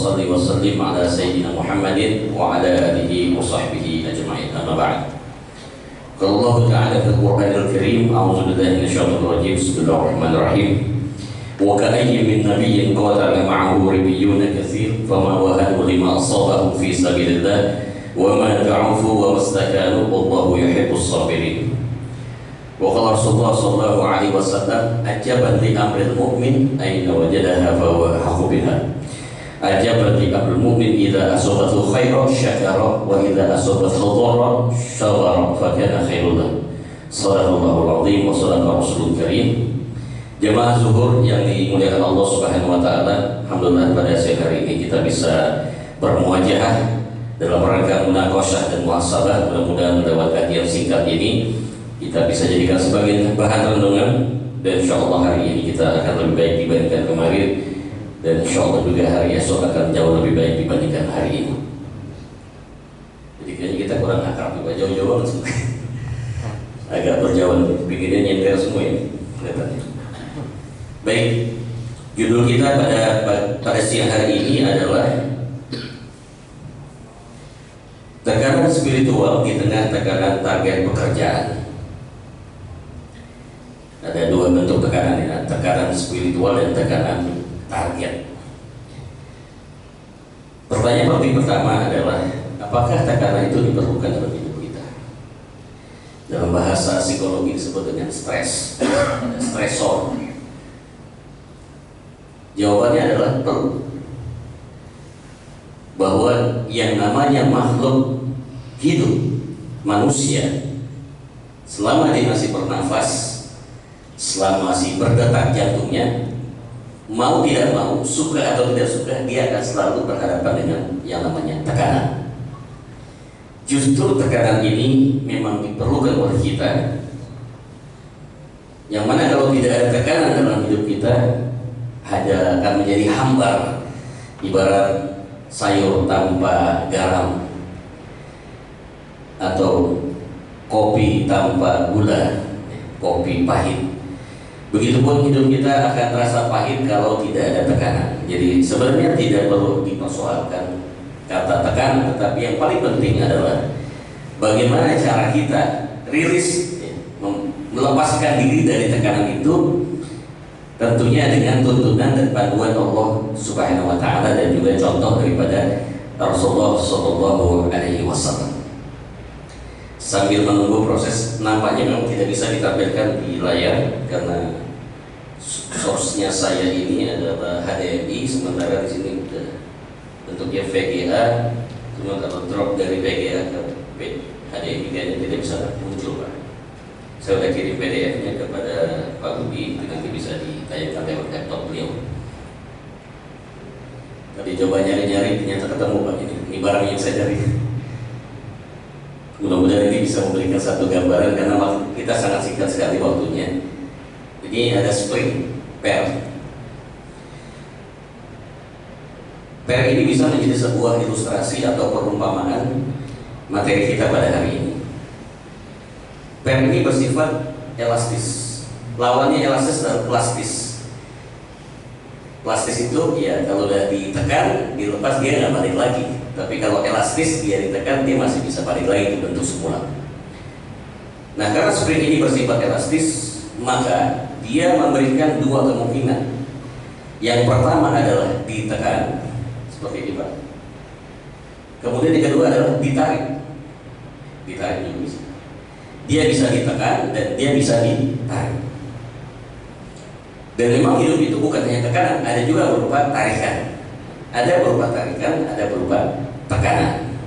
salli wa sallim ala sayyidina Muhammadin wa ala alihi wa sahbihi ajma'in. Amma ba'd. Qala Allah Ta'ala fil Qur'anil Karim, a'udzu billahi minasyaitonir rajim. Bismillahirrahmanirrahim. Wa ka'ayyin min nabiyyin qatala ma'ahu ribiyyun katsir fama wahanu lima asabahum fi sabilillah wa ma da'ufu wa mastakanu wallahu yuhibbus sabirin. Wa qala Rasulullah sallallahu alaihi wasallam, ajaban li amril mu'min aina wajadaha fa huwa haqqu biha. Ajaban li amril mu'min idza asabathu khairan syakara wa idza asabathu dharran syawara fa kana khairul lahu. Shadaqallahul azim wa shadaqa rasulul karim. Jemaah zuhur yang dimuliakan Allah Subhanahu wa taala, alhamdulillah pada siang hari ini kita bisa bermuajahah dalam rangka munaqasyah dan muhasabah. Mudah-mudahan lewat kajian singkat ini kita bisa jadikan sebagai bahan renungan, dan insyaallah hari ini kita akan lebih baik dibandingkan kemarin, dan insyaallah juga hari esok akan jauh lebih baik dibandingkan hari ini. Jadi kayaknya kita kurang akrab juga, jauh-jauh banget semua. Agak berjauhan, bikinnya nyenter semua ini kelihatannya. Baik, judul kita pada siang hari ini adalah tekanan spiritual di tengah tekanan target pekerjaan. Ada dua bentuk tekanan ini, tekanan spiritual dan tekanan target. Pertanyaan penting pertama adalah, apakah tekanan itu diperlukan dalam hidup kita? Dalam bahasa psikologi disebut dengan stres, stresor. Jawabannya adalah perlu. Bahwa yang namanya makhluk hidup manusia, selama dia masih bernafas, selama masih berdetak jantungnya, mau tidak mau, suka atau tidak suka, dia akan selalu berhadapan dengan yang namanya tekanan. Justru tekanan ini memang diperlukan oleh kita, yang mana kalau tidak ada tekanan dalam hidup kita, hanya akan menjadi hambar, ibarat sayur tanpa garam atau kopi tanpa gula, kopi pahit. Begitupun hidup kita akan terasa pahit kalau tidak ada tekanan. Jadi sebenarnya tidak perlu dipersoalkan kata tekanan, tetapi yang paling penting adalah bagaimana cara kita rilis, melepaskan diri dari tekanan itu, tentunya dengan tuntunan dan panduan Allah Subhanahu wa taala dan juga contoh daripada Rasulullah sallallahu alaihi wasallam. Sambil menunggu proses, nampaknya memang tidak bisa ditampilkan di layar karena source-nya saya ini adalah HDMI, sementara di sini bentuknya VGA. Cuma kalau drop dari VGA ke HDMI kayaknya tidak bisa muncul, Pak. Saya sudah kirim PDF-nya kepada Pak Budi, itu nanti bisa ditayangkan lewat laptop beliau. Tadi coba nyari-nyari, ternyata ketemu, Pak. Ini barang yang saya cari. Mudah-mudahan ini bisa memberikan satu gambaran, karena waktu kita sangat singkat sekali waktunya. Ini ada spring, per. Per ini bisa menjadi sebuah ilustrasi atau perumpamaan materi kita pada hari ini. Per ini bersifat elastis. Lawannya elastis dan plastis. Plastis itu ya kalau udah ditekan, dilepas dia nggak balik lagi. Tapi kalau elastis dia ditekan, dia masih bisa balik lagi ke bentuk semula. Nah, karena spring ini bersifat elastis, maka dia memberikan dua kemungkinan. Yang pertama adalah ditekan, seperti ini, Pak. Kemudian yang kedua adalah ditarik. Ditarik juga bisa. Dia bisa ditekan dan dia bisa ditarik. Dan memang hidup itu bukan hanya tekanan, ada juga berupa tarikan. Ada berupa tarikan, ada berupa tekanan.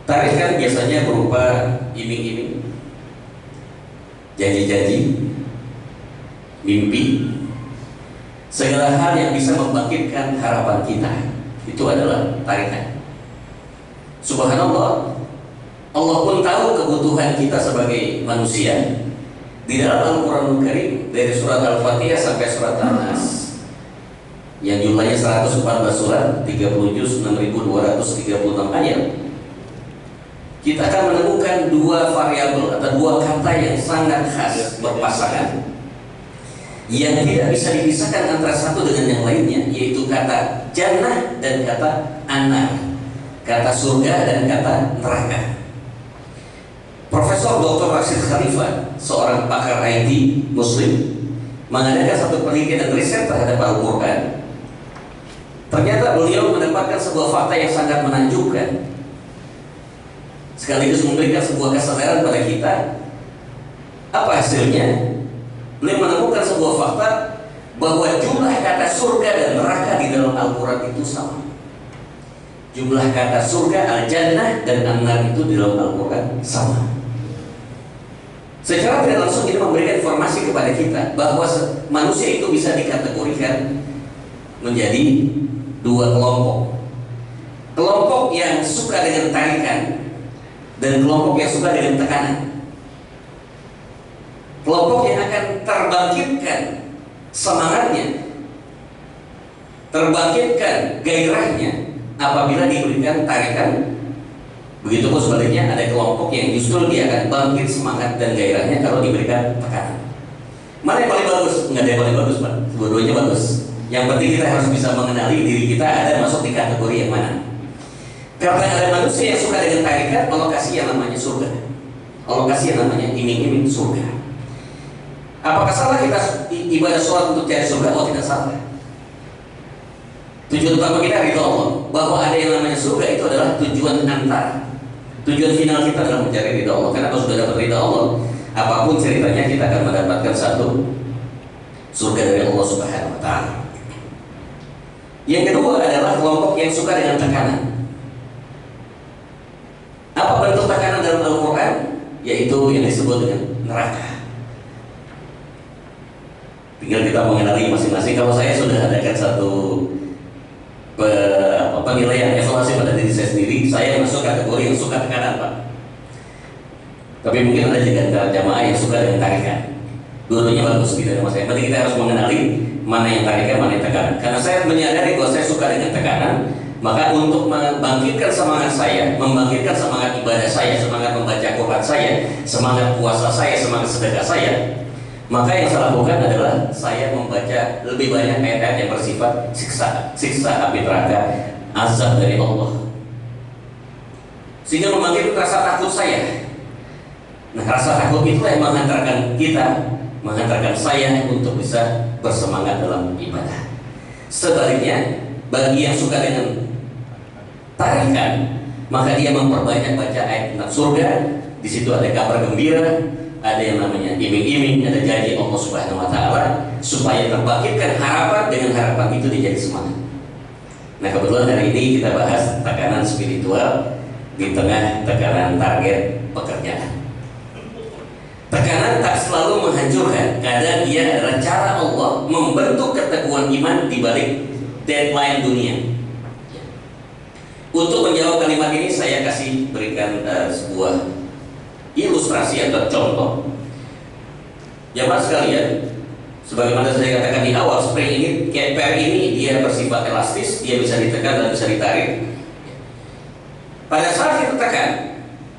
Tarikan biasanya berupa iming-iming, janji-janji, mimpi, segala hal yang bisa membangkitkan harapan kita. Itu adalah tarikan. Subhanallah, Allah pun tahu kebutuhan kita sebagai manusia. Di dalam Al-Quranul Karim, dari surat Al-Fatihah sampai surat An-Nas, yang jumlahnya 114 surat, 30 juz, 6.236 ayat, kita akan menemukan dua variabel atau dua kata yang sangat khas berpasangan. yang tidak bisa dipisahkan antara satu dengan yang lainnya, yaitu kata jannah dan kata anar, kata surga dan kata neraka. Profesor Dr. Rashid Khalifah, seorang pakar IT Muslim, mengadakan satu penelitian dan riset terhadap Al-Quran. Ternyata beliau mendapatkan sebuah fakta yang sangat menakjubkan, sekaligus memberikan sebuah kesadaran pada kita. Apa hasilnya? Beliau menemukan sebuah fakta bahwa jumlah kata surga dan neraka di dalam Al-Quran itu sama. Jumlah kata surga, al-jannah dan an-nar itu di dalam Al-Quran sama. Secara tidak langsung ini memberikan informasi kepada kita bahwa manusia itu bisa dikategorikan menjadi dua kelompok. Kelompok yang suka dengan tarikan dan kelompok yang suka dengan tekanan. Kelompok yang akan terbangkitkan semangatnya, terbangkitkan gairahnya apabila diberikan tarikan. Begitupun sebaliknya, ada kelompok yang justru dia akan bangkit semangat dan gairahnya kalau diberikan tekanan. Mana yang paling bagus? Nggak ada yang paling bagus, Pak. Dua-duanya bagus. Yang penting kita harus bisa mengenali diri kita ada masuk di kategori yang mana. Karena ada manusia yang suka dengan tarikan, Allah kasih yang namanya surga, Allah kasih yang namanya iming-iming surga. Apakah salah kita ibadah sholat untuk cari surga? Oh, tidak salah. Tujuan utama kita ridho Allah. Bahwa ada yang namanya surga itu adalah tujuan antara. Tujuan final kita adalah mencari ridho Allah. Karena kalau sudah dapat ridho Allah, apapun ceritanya kita akan mendapatkan satu surga dari Allah Subhanahu wa Ta'ala. Yang kedua adalah kelompok yang suka dengan tekanan. Apa bentuk tekanan dalam Al-Quran? Yaitu yang disebut dengan neraka. Tinggal kita mengenali masing-masing. Kalau saya sudah adakan satu penilaian evaluasi pada diri saya sendiri, saya masuk kategori yang suka tekanan, Pak. Tapi mungkin ada juga jamaah yang suka dengan tarikan. Dua-duanya bagus, tidak ada masalah. Berarti kita harus mengenali mana yang tarikan, mana yang tekanan. Karena saya menyadari bahwa saya suka dengan tekanan, maka untuk membangkitkan semangat saya, membangkitkan semangat ibadah saya, semangat membaca Quran saya, semangat puasa saya, semangat sedekah saya, maka yang saya lakukan adalah saya membaca lebih banyak ayat-ayat yang bersifat siksa api neraka, azab dari Allah, sehingga membangkitkan rasa takut saya. Nah, rasa takut itulah yang menghantarkan kita, menghantarkan saya untuk bisa bersemangat dalam ibadah. Sebaliknya, bagi yang suka dengan tarikan, maka dia memperbanyak baca ayat tentang surga. Di situ ada kabar gembira, ada yang namanya iming-iming, ada janji Allah Subhanahu wa Ta'ala, supaya terbangkitkan harapan. Dengan harapan itu dia jadi semangat. Nah, kebetulan hari ini kita bahas tekanan spiritual di tengah tekanan target pekerjaan. Tekanan tak selalu menghancurkan, kadang dia adalah cara Allah membentuk keteguhan iman di balik deadline dunia. Untuk menjawab kalimat ini, saya kasih berikan sebuah ilustrasi atau contoh. Jamaah sekalian, sebagaimana saya katakan di awal, spring ini, per ini dia bersifat elastis, dia bisa ditekan dan bisa ditarik. Pada saat kita tekan,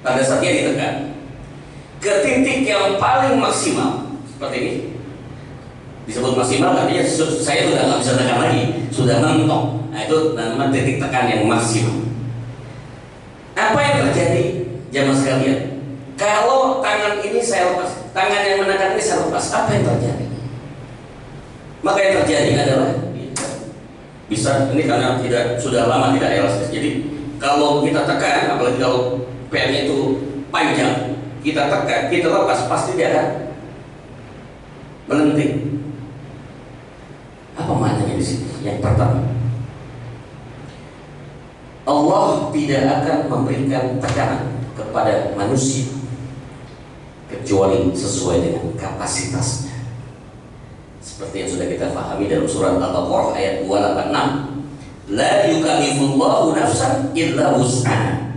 pada saat dia ditekan ke titik yang paling maksimal seperti ini, disebut maksimal artinya saya sudah nggak bisa tekan lagi, sudah mentok. Nah, itu namanya titik tekan yang maksimal. Apa yang terjadi, jamaah sekalian? Kalau tangan ini saya lepas, tangan yang menekan ini saya lepas, apa yang terjadi? Maka yang terjadi adalah bisa, ini karena sudah lama tidak elastis. Jadi kalau kita tekan, apalagi kalau PR-nya itu panjang, kita tekan, kita lepas, pasti dia akan melenting. Apa maknanya di sini? Yang pertama, Allah tidak akan memberikan tekanan kepada manusia kecuali sesuai dengan kapasitasnya. Seperti yang sudah kita pahami dalam surat Al-Baqarah ayat 286, la yukallifullahu nafsan illa wus'aha.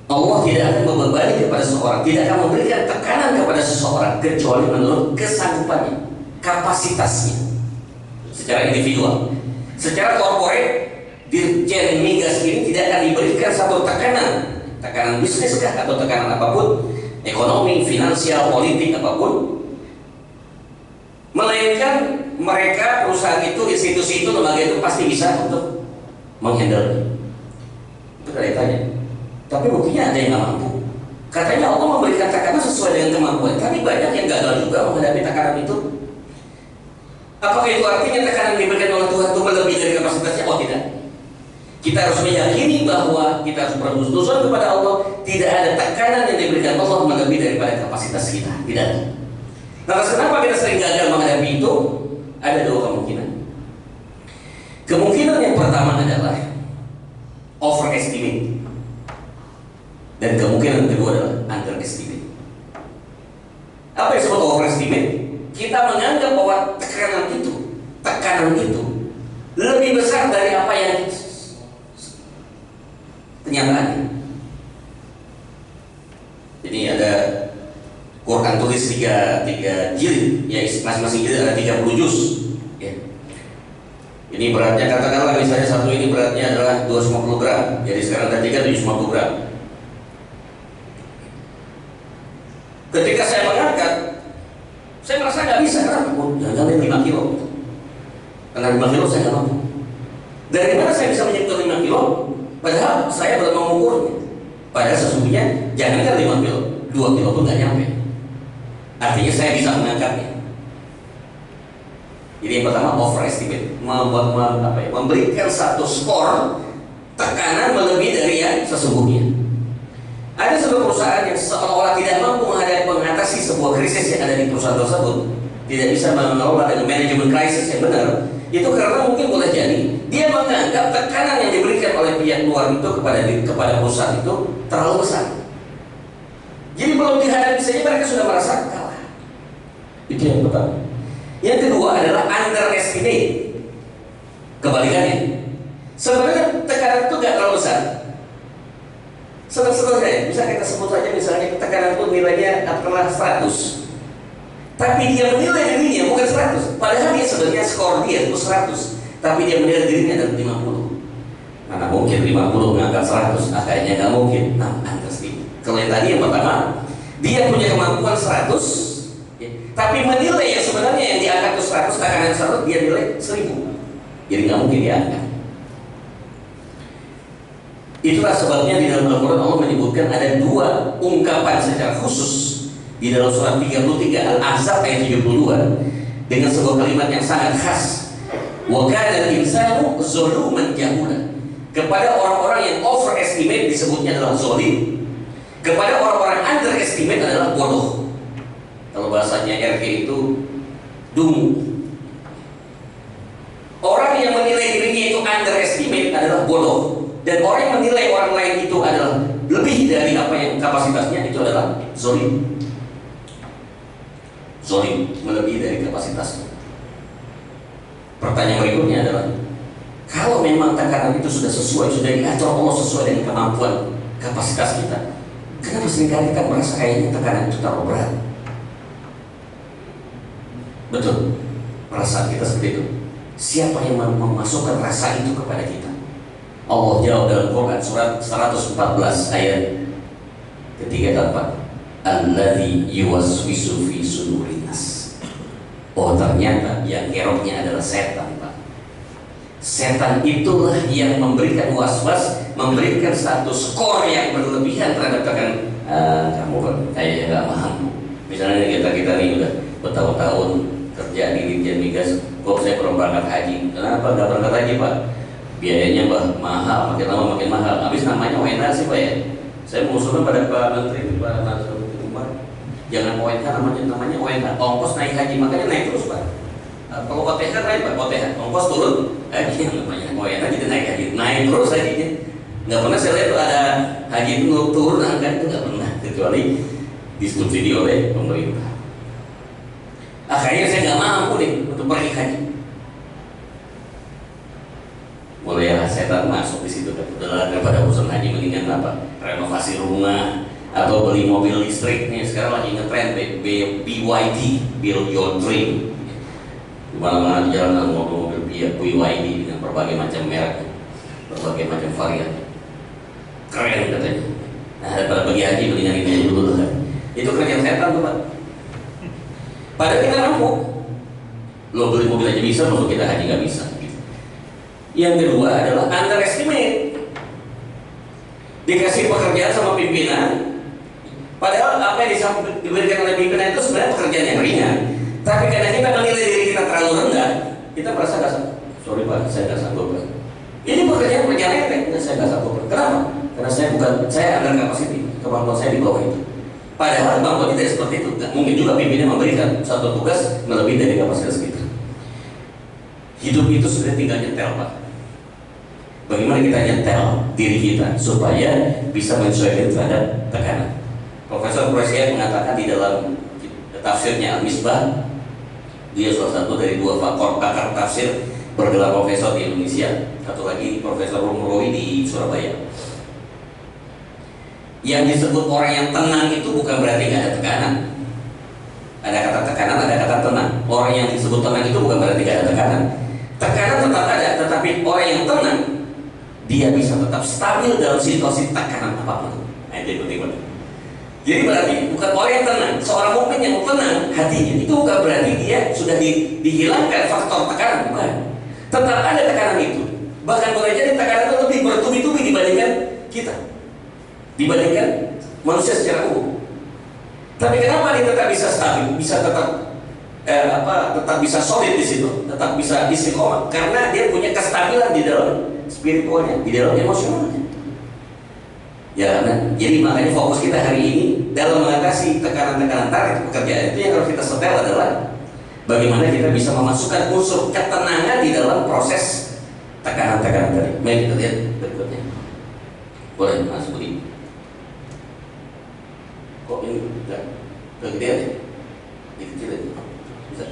Allah tidak akan membebani kepada seseorang, tidak akan memberikan tekanan kepada seseorang kecuali menurut kesanggupannya, kapasitasnya. Secara individual, secara korporat, Dirjen Migas ini tidak akan diberikan satu tekanan bisnis kah, atau tekanan apapun, ekonomi, finansial, politik, apapun, melainkan mereka, perusahaan itu, institusi itu, lembaga itu pasti bisa untuk menghandle. Itu kaitannya. Tapi buktinya ada yang nggak mampu. Katanya Allah memberikan tekanan sesuai dengan kemampuan. Tapi banyak yang gagal juga menghadapi tekanan itu. Apakah itu artinya tekanan yang diberikan oleh Tuhan itu melebihi dari kapasitasnya? Oh tidak. Kita harus meyakini bahwa kita harus berhusnuzon kepada Allah. Tidak ada tekanan yang diberikan Allah melebihi daripada kapasitas kita. Tidak ada. Lantas kenapa kita sering gagal menghadapi itu? Ada dua kemungkinan. Kemungkinan yang pertama adalah overestimate, dan kemungkinan kedua adalah underestimate. Apa yang disebut overestimate? Kita menganggap bahwa tekanan itu lebih besar dari apa yang kenyataannya. Jadi ada Quran tulis tiga jilid, ya masing-masing jilid ada 30 juz. Ya. Ini beratnya katakanlah misalnya satu ini beratnya adalah 250 gram, jadi sekarang ada 750 gram. Ketika saya mengangkat, saya merasa nggak bisa, kenapa? Jangan 5 kilo. Karena 5 kilo saya nggak mampu. Dari mana saya bisa menyentuh 5 kilo? Padahal saya belum mengukurnya. Padahal sesungguhnya jangankan 5 kilo, 2 kilo pun nggak nyampe. Artinya saya bisa mengangkatnya. Jadi yang pertama overestimate, memberikan satu skor tekanan melebihi dari yang sesungguhnya. Ada sebuah perusahaan yang seolah-olah tidak mampu mengatasi sebuah krisis yang ada di perusahaan tersebut, tidak bisa mengelola dengan manajemen krisis yang benar. Itu karena mungkin boleh jadi dia menganggap tekanan yang diberikan oleh pihak luar itu kepada perusahaan itu terlalu besar. Jadi belum dihadapi saja mereka sudah merasa kalah. Itu yang pertama. Yang kedua adalah underestimate. Kebalikannya, sebenarnya tekanan itu nggak terlalu besar. Sebenarnya bisa kita sebut saja misalnya tekanan itu nilainya adalah 100, tapi dia menilai dirinya bukan 100. Padahal dia sebenarnya skor dia itu 100, tapi dia menilai dirinya adalah 50. Mana mungkin 50 mengangkat 100? Kayaknya nggak mungkin. Nah, underestimate. Kalau yang tadi yang pertama, dia punya kemampuan 100, ya, tapi menilai yang sebenarnya yang diangkat itu 100, tekanan 100, dia nilai 1000. Jadi nggak mungkin diangkat. Itulah sebabnya di dalam Al-Quran Allah menyebutkan ada dua ungkapan secara khusus di dalam surat 33 Al-Ahzab ayat 72 dengan sebuah kalimat yang sangat khas. Wa kana al-insanu zaluman jahula. Kepada orang-orang yang overestimate disebutnya adalah zalim. Kepada orang-orang underestimate adalah bodoh. Kalau bahasanya RG itu dungu. Orang yang menilai dirinya itu underestimate adalah bodoh. Dan orang yang menilai orang lain itu adalah lebih dari apa yang kapasitasnya, itu adalah zalim. Zalim, melebihi dari kapasitasnya. Pertanyaan berikutnya adalah, kalau memang tekanan itu sudah diatur Allah sesuai dengan kemampuan kapasitas kita, kenapa seringkali kita merasa kayaknya tekanan itu terlalu berat? Betul, perasaan kita seperti itu. Siapa yang memasukkan rasa itu kepada kita? Allah jawab dalam Quran surat 114 ayat ketiga dan 4. Alladzi yuwaswisu fi sudurin nas. Oh, ternyata yang keroknya adalah setan, Pak. Setan itulah yang memberikan was-was, memberikan satu skor yang berlebihan terhadap tekanan. Kamu kan kayaknya nggak mampu. Misalnya kita nih udah bertahun-tahun kerja di Ditjen Migas, kok saya perlu berangkat haji? Kenapa nggak berangkat haji, Pak? Biayanya mahal, makin lama makin mahal. Habis namanya WNH sih, Pak ya. Saya mengusulkan pada Pak Menteri, Pak Nasrul Umar, jangan WNH, namanya WNH, ongkos naik haji, makanya naik terus, Pak. Kalau OTH naik, Pak, OTH, ongkos turun, haji namanya WNH jadi naik terus hajinya. Nggak pernah saya lihat ada haji itu turun angka itu, nggak pernah, kecuali disubsidi oleh pemerintah. Akhirnya saya nggak mampu nih untuk pergi haji. Mulailah setan masuk di situ. Udah daripada urusan haji mendingan apa? Renovasi rumah atau beli mobil listrik. Nih sekarang lagi ngetren BYD, Build Your Dream. Di mana-mana di jalan mobil-mobil BYD dengan berbagai macam merek, berbagai macam varian. Keren katanya. Nah, daripada pergi haji mendingan ini aja dulu kan. Itu kerjaan setan tuh, Pak. Padahal kita mampu. Lo beli mobil aja bisa, masuk kita haji nggak bisa. Gitu. Yang kedua adalah underestimate. Dikasih pekerjaan sama pimpinan, padahal apa yang diberikan oleh pimpinan itu sebenarnya pekerjaan yang ringan. Tapi karena kita menilai diri kita terlalu rendah, kita merasa nggak sanggup. Sorry Pak, saya nggak sanggup Pak. Ini pekerjaan enteng, saya nggak sanggup. Kenapa? Karena saya under capacity, kemampuan saya di bawah itu. Padahal kemampuan tidak seperti itu. Mungkin juga pimpinan memberikan satu tugas melebihi dari kapasitas kita. Hidup itu sudah tinggal nyetel Pak. Bagaimana kita nyetel diri kita supaya bisa menyesuaikan terhadap tekanan. Profesor Quraisy mengatakan di dalam tafsirnya Al-Misbah, dia salah satu dari dua pakar tafsir bergelar profesor di Indonesia, satu lagi Profesor Rumuroi di Surabaya. Yang disebut orang yang tenang itu bukan berarti nggak ada tekanan. Ada kata tekanan, ada kata tenang. Orang yang disebut tenang itu bukan berarti nggak ada tekanan. Tekanan tetap ada, tetapi orang yang tenang dia bisa tetap stabil dalam situasi tekanan apapun. Nah, itu penting banget. Jadi berarti bukan orang yang tenang, seorang mukmin yang tenang hatinya itu bukan berarti dia sudah dihilangkan faktor tekanan, bukan. Tetap ada tekanan itu. Bahkan boleh jadi tekanan itu lebih bertubi-tubi dibandingkan kita, dibandingkan manusia secara umum. Tapi kenapa dia tetap bisa stabil, bisa tetap tetap bisa solid di situ, tetap bisa istiqomah? Karena dia punya kestabilan di dalam spiritualnya, di dalam emosionalnya. Ya, kan? Jadi makanya fokus kita hari ini dalam mengatasi tekanan-tekanan tarik pekerjaan itu yang harus kita setel adalah bagaimana kita bisa memasukkan unsur ketenangan di dalam proses tekanan-tekanan tadi. Mari kita lihat berikutnya. Boleh Mas Budi? Kok ini enggak kegedean ya? Dikecil aja. Bisa.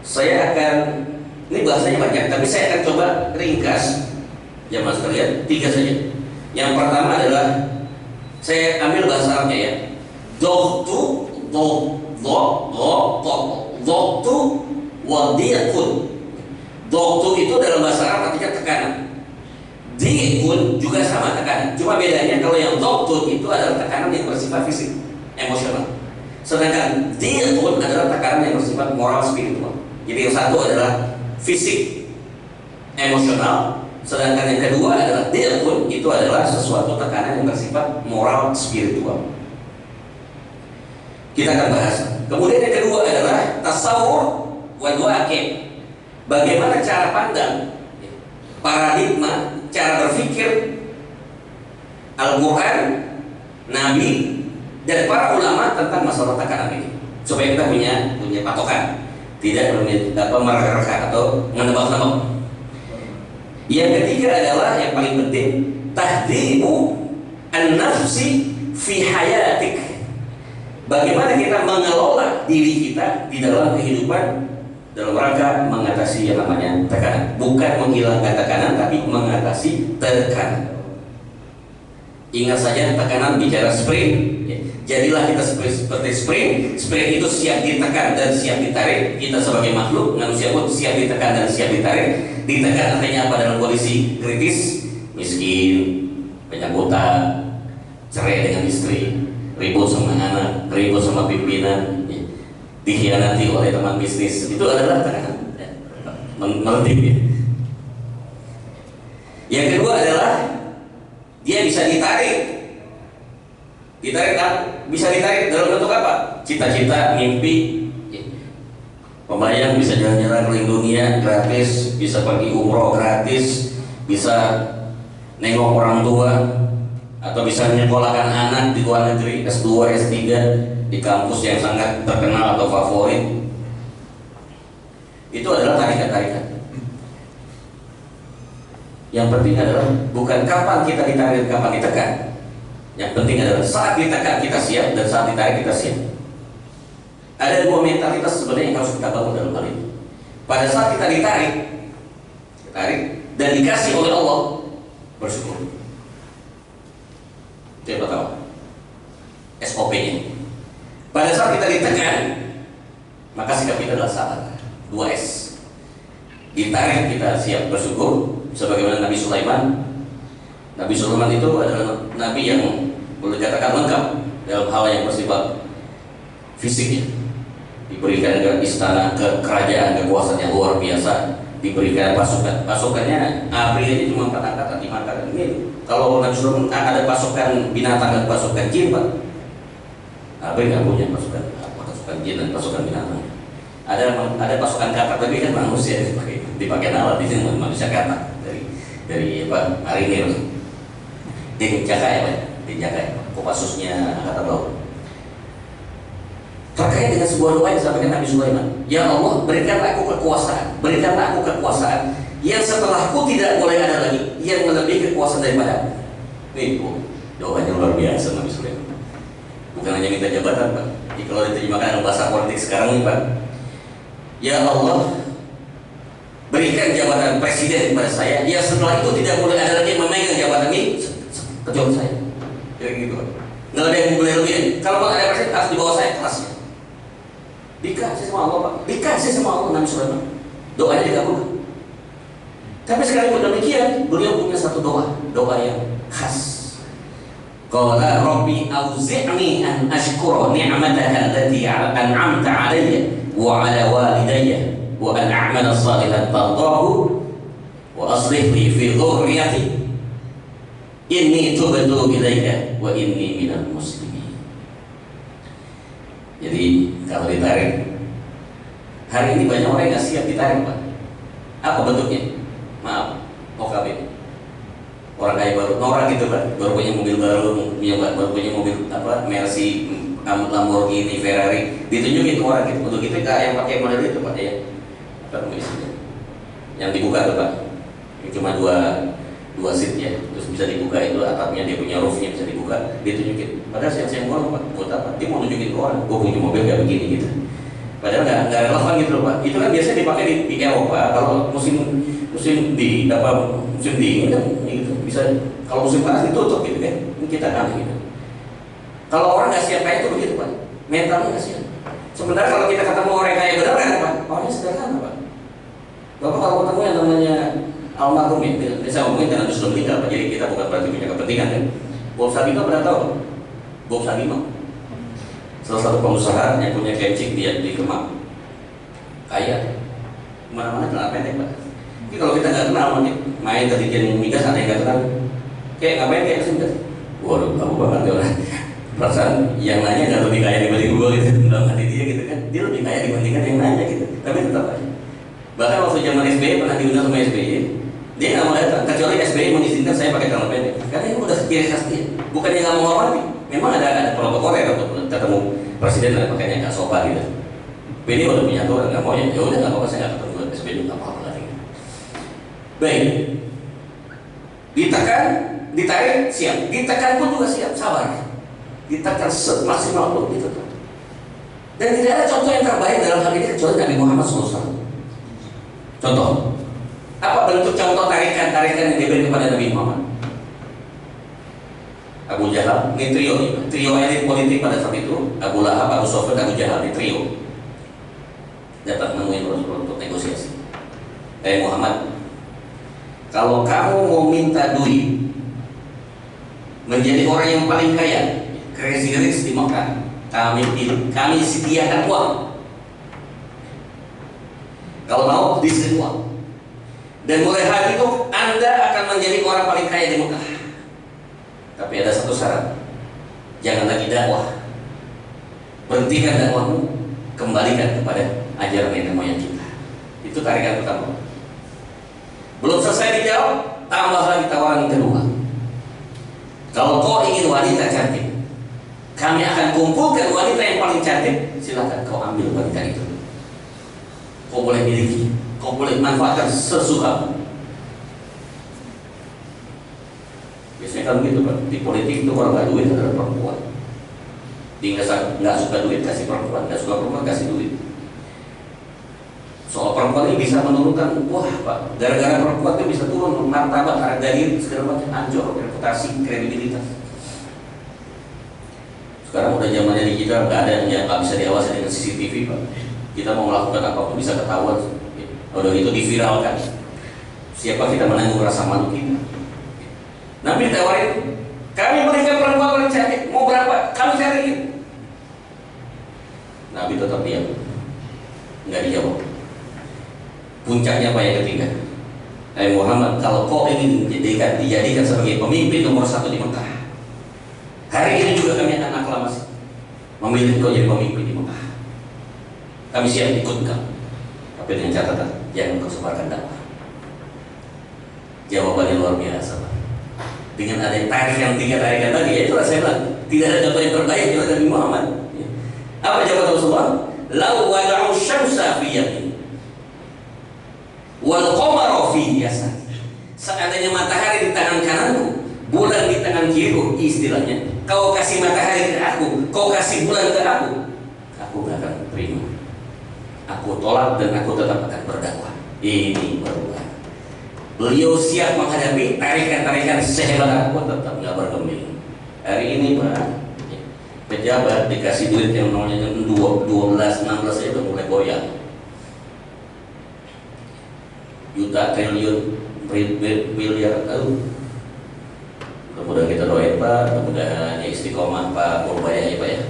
Saya akan, ini bahasanya banyak, tapi saya akan coba ringkas ya Mas sekalian, 3 saja. Yang pertama adalah saya ambil bahasa Arabnya ya. Doktu wadiyakun. Doktu itu dalam bahasa Arab artinya tekanan. Diikun juga sama tekanan. Cuma bedanya kalau yang doktu itu adalah tekanan yang bersifat fisik, emosional. Sedangkan diikun adalah tekanan yang bersifat moral spiritual. Jadi yang satu adalah fisik, emosional, sedangkan yang kedua adalah diikun, itu adalah sesuatu tekanan yang bersifat moral spiritual. Kita akan bahas. Kemudian yang kedua adalah tasawur wal waqi'. Bagaimana cara pandang, paradigma, cara berpikir Al-Quran, Nabi, dan para ulama tentang masalah tekanan ini, supaya kita punya patokan, tidak mereka atau menebak-nebak. Yang ketiga adalah yang paling penting, tahdimu an-nafsi fi hayatik. Bagaimana kita mengelola diri kita di dalam kehidupan dalam rangka mengatasi yang namanya tekanan. Bukan menghilangkan tekanan, tapi mengatasi tekanan. Ingat saja, tekanan bicara spring. Jadilah kita seperti spring. Spring itu siap ditekan dan siap ditarik. Kita sebagai makhluk manusia pun siap ditekan dan siap ditarik. Ditekan artinya apa dalam kondisi kritis, miskin, banyak utang, cerai dengan istri, ribut sama anak, ribut sama pimpinan, dikhianati oleh teman bisnis. Itu adalah tekanan, meletih ya. Yang kedua adalah dia bisa ditarik. Bisa ditarik dalam bentuk apa? Cita-cita, mimpi. Pembayang bisa jalan-jalan keliling dunia gratis, bisa pergi umroh gratis, bisa nengok orang tua, atau bisa menyekolahkan anak di luar negeri S2, S3 di kampus yang sangat terkenal atau favorit. Itu adalah tarikan-tarikan. Yang penting adalah bukan kapan kita ditarik, kapan ditekan. Yang penting adalah saat ditekan kita siap dan saat ditarik kita siap. Ada dua mentalitas sebenarnya yang harus kita bangun dalam hal ini. Pada saat kita ditarik dan dikasih oleh Allah, bersyukur. Itu yang pertama, SOP-nya. Pada saat kita ditekan, maka sikap kita adalah sabar. 2S. Ditarik kita siap bersyukur, sebagaimana Nabi Sulaiman. Nabi Sulaiman itu adalah nabi yang boleh dikatakan lengkap dalam hal yang bersifat fisiknya, diberikan ke istana, ke kerajaan, kekuasaan yang luar biasa, diberikan pasukannya ABRI aja cuma 4 angkatan, 5 angkatan. Ini kalau Nabi Sulaiman ada pasukan binatang dan pasukan jin, Pak. ABRI nggak punya pasukan jin dan pasukan binatang. Ada pasukan katak, tapi kan manusia dipakai alat, di sini manusia katak dari apa, marinir. Dijaga ya Pak, dijaga ya, Kopassusnya Angkatan Laut. Terkait dengan sebuah doa yang disampaikan Nabi Sulaiman, ya Allah, berikanlah aku kekuasaan yang setelahku tidak boleh ada lagi yang melebihi kekuasaan daripada. Nih, doanya luar biasa Nabi Sulaiman. Bukan hanya minta jabatan, Pak. Jadi kalau diterjemahkan dalam bahasa politik sekarang nih, Pak, ya Allah, berikan jabatan presiden kepada saya yang setelah itu tidak boleh ada lagi yang memegang jabatan ini kecuali saya. Kayak gitu, Pak. Nggak ada yang boleh lebih. Kalau ada presiden harus di bawah saya kelasnya. Dikasih sama Allah, Pak. Dikasih sama Allah Nabi Sulaiman. Doanya dikabulkan. Tapi sekalipun demikian, beliau punya satu doa yang khas. Qala Rabbi auzi'ni an ashkura ni'mataka allati an'amta 'alayya wa 'ala walidayya wa an a'mala shalihan tardahu wa aslih li fi dhurriyyati inni tubtu ilaika wa inni minal muslimin. Jadi kalau ditarik, hari ini banyak orang yang nggak siap ditarik, Pak. Apa bentuknya? Maaf, OKB. Orang kaya baru, norak gitu, Pak. Baru punya mobil baru, baru punya mobil apa, Mercy, Lamborghini, Ferrari. Ditunjukin orang gitu. Untuk itu yang pakai model itu, Pak, ya. Apa namanya? Yang dibuka tuh, Pak. Ini cuma dua seat ya, terus bisa dibuka, itu atapnya, dia punya roofnya bisa dibuka, dia tunjukin. Padahal saya mau, Pak, buat apa? Dia mau nunjukin ke orang, gue punya mobil kayak begini gitu. Padahal nggak relevan gitu loh, Pak. Itu kan biasanya dipakai di Eropa kalau musim dingin kan gitu. Bisa kalau musim panas ditutup gitu kan. Ini kita kan gitu. Kalau orang nggak siap kayak itu begitu, Pak. Mentalnya nggak siap. Sementara kalau kita ketemu orang kaya beneran, Pak, orangnya sederhana, Pak. Bapak kalau ketemu yang namanya almarhum itu, saya ngomongin karena sudah meninggal, Pak. Jadi kita bukan berarti punya kepentingan kan. Bob Sagino pernah tahu? Bob Sagino, salah satu pengusaha yang punya kencing di Kemang, kaya, mana-mana celana pendek, Pak. Tapi kalau kita nggak kenal, main terjun migas ada yang nggak kenal, kayak ngapain kayak singkat, waduh, tahu banget ya orang. Perasaan yang nanya nggak lebih kaya dibanding gua gitu, dalam hati dia gitu kan, dia lebih kaya dibandingkan yang nanya gitu, tapi tetap aja. Bahkan waktu zaman SBY pernah diundang sama SBY, dia nggak mau datang, kecuali SBY mengizinkan saya pakai celana pendek, karena itu udah ciri khas dia. Bukan dia nggak mau menghormati, memang ada protokol ya untuk ketemu presiden dan makanya nggak sopan gitu. Tapi dia udah punya aturan, nggak mau ya udah nggak apa-apa, saya nggak ketemu SBY nggak apa-apa lagi. Baik, ditekan, ditarik siap, ditekan pun juga siap, sabar, ditekan semaksimal pun gitu. Dan tidak ada contoh yang terbaik dalam hal ini kecuali Nabi Muhammad SAW. Contoh, apa bentuk contoh tarikan yang diberi kepada Nabi Muhammad? Abu Jahal, ini trio elit politik pada saat itu. Abu Lahab, Abu Sufyan, Abu Jahal, ini trio dapat menemui Rasulullah untuk negosiasi. Muhammad, kalau kamu mau minta duit menjadi orang yang paling kaya, Crazy Rich di Mekah, kami sediakan uang. Kalau mau disediakan uang. Dan mulai hari itu Anda akan menjadi orang paling kaya di Mekah. Tapi ada satu syarat, jangan lagi dakwah. Berhentikan dakwahmu, kembalikan kepada ajaran nenek moyang kita. Itu tarikan pertama. Belum selesai dijawab, tambah lagi tawaran kedua. Kalau kau ingin wanita cantik, kami akan kumpulkan wanita yang paling cantik. Silakan kau ambil wanita itu. Kau boleh miliki, kau boleh manfaatkan sesukamu. Biasanya kan begitu, Pak. Di politik itu kalau nggak duit adalah perempuan. Dia nggak suka duit kasih perempuan, nggak suka perempuan kasih duit. Soal perempuan ini bisa menurunkan, wah Pak, gara-gara perempuan itu bisa turun martabat, harga diri, segala macam, hancur reputasi, kredibilitas. Sekarang udah zamannya digital, nggak ada yang nggak bisa diawasi dengan CCTV, Pak. Kita mau melakukan apapun bisa ketahuan. Udah itu diviralkan. Siapa kita menanggung rasa malu kita? Nabi ditawarin, kami berikan perempuan paling cantik, mau berapa? Kami cariin. Nabi tetap diam, nggak dijawab. Puncaknya apa yang ketiga? Muhammad, kalau kau ingin dijadikan sebagai pemimpin nomor 1 di Mekah, hari ini juga kami akan aklamasi memilih kau jadi pemimpin di Mekah. Kami siap ikut kau, tapi dengan catatan jangan kau sebarkan dakwah. Jawabannya luar biasa, Pak. Dengan ada tarik yang 3 tarikan tadi, ya itulah saya bilang tidak ada contoh yang terbaik kecuali Nabi Muhammad. Apa jawaban Rasulullah? Lau wada'u syamsa fi yamin wal qamara fi yasar. Seandainya matahari di tangan kananku, bulan di tangan kiriku, istilahnya kau kasih matahari ke aku, kau kasih bulan ke aku gak akan terima. Aku tolak dan aku tetap akan berdakwah. Ini berubah. Beliau siap menghadapi tarikan-tarikan sehebat aku, tetap gak bergeming. Hari ini Pak, pejabat dikasih duit yang namanya 12-16 itu mulai goyang. Juta, triliun, miliar, mudah-mudahan kita doain Pak, mudah-mudahan istiqomah Pak Purbaya ya Pak ya.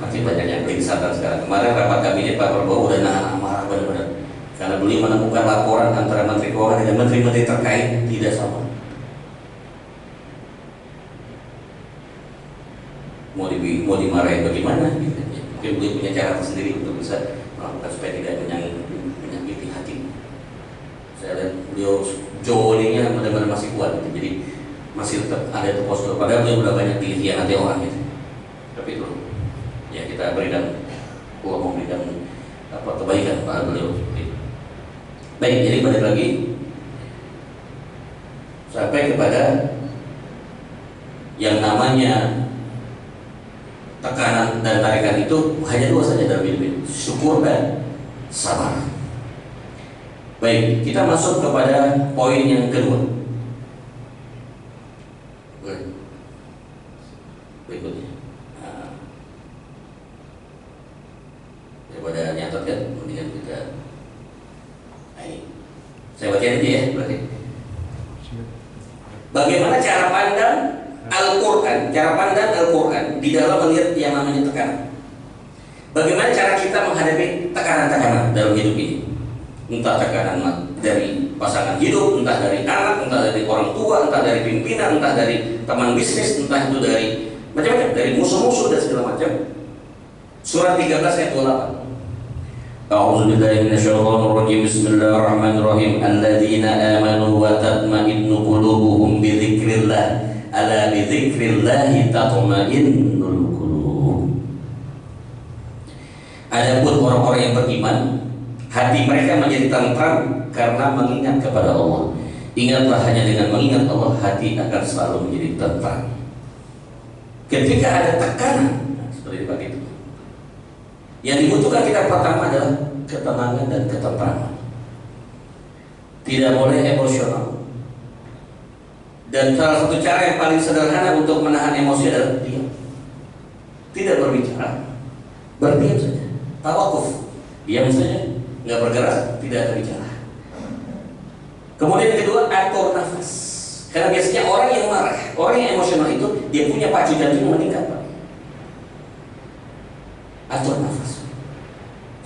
Masih banyak yang kelihatan sekarang. Kemarin rapat kabinet Pak Prabowo udah nahan amarah benar-benar karena beliau menemukan laporan antara Menteri Keuangan dengan menteri-menteri terkait tidak sama. Mau dimarahin bagaimana? Mungkin beliau punya cara tersendiri untuk bisa melakukan supaya tidak menyakiti hati. Saya lihat beliau jawabnya benar-benar masih kuat, jadi masih tetap ada itu postur. Padahal beliau sudah banyak dikhianati orang gitu. Tapi itu ya kita berikan, Allah memberikan kebaikan pada beliau. Baik, jadi balik lagi sampai kepada yang namanya tekanan dan tarikan itu hanya 2 saja dalam hidup, syukur dan sabar. Baik, kita masuk kepada poin yang kedua. Berikutnya, daripada nyatet kan, mendingan kita. Ini, saya baca aja ya, berarti. Bagaimana cara pandang Al-Quran, cara pandang Al-Quran di dalam melihat yang namanya tekanan. Bagaimana cara kita menghadapi tekanan-tekanan dalam hidup ini? Entah tekanan dari pasangan hidup, entah dari anak, entah dari orang tua, entah dari pimpinan, entah dari teman bisnis, entah itu dari macam-macam, dari musuh-musuh dan segala macam. Surat 13 ayat 28. A'udzu billahi minasyaitonir rajim. Bismillahirrahmanirrahim. Alladzina amanu wa tatma'innu qulubuhum bi dzikrillah. Ala bi dzikrillah tatma'innul qulub. Adapun orang-orang yang beriman, hati mereka menjadi tentram karena mengingat kepada Allah. Ingatlah, hanya dengan mengingat Allah hati akan selalu menjadi tentram. Ketika ada tekanan seperti itu, yang dibutuhkan kita pertama adalah ketenangan dan ketentraman. Tidak boleh emosional. Dan salah satu cara yang paling sederhana untuk menahan emosi adalah diam. Tidak berbicara, berdiam saja. Tawakuf, diam saja, nggak bergerak, tidak ada bicara. Kemudian yang kedua, atur nafas. Karena biasanya orang yang marah, orang yang emosional itu dia punya pacu jantung yang meningkat, Pak. Atur nafas.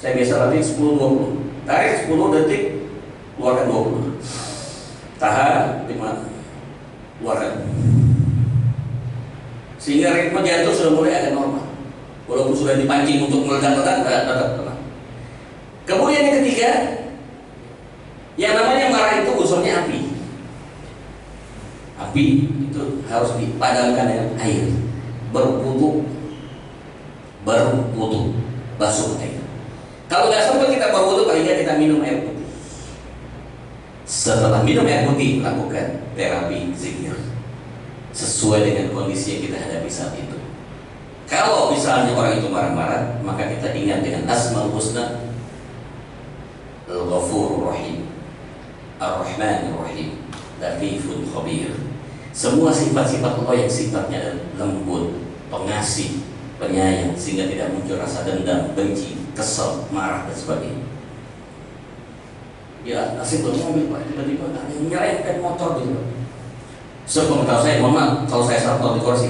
Saya biasa latih 10-20. Tarik 10 detik, keluarkan 20. Tahan 5, keluarkan. Sehingga ritme jantung sudah mulai agak normal. Walaupun sudah dipancing untuk meledak-ledak, tetap tenang. Kemudian yang ketiga, yang namanya marah itu unsurnya api. Api itu harus dipadamkan dengan air. Berwudu, basuh air. Kalau nggak sempat kita berwudu, paling nggak kita minum air putih. Setelah minum air putih, lakukan terapi zikir sesuai dengan kondisi yang kita hadapi saat itu. Kalau misalnya orang itu marah-marah, maka kita ingat dengan Asmaul Husna, Al-Ghafurur Rahim, Ar-Rahmanir Rahim, Latiful Khabir. Semua sifat-sifat Allah yang sifatnya lembut, pengasih, penyayang, sehingga tidak muncul rasa dendam, benci, kesel, marah dan sebagainya. Ya, nasib bermobil Pak, tiba-tiba ada yang nyerempet motor gitu. Sepengetahuan saya, mohon maaf, kalau saya salah di kursi,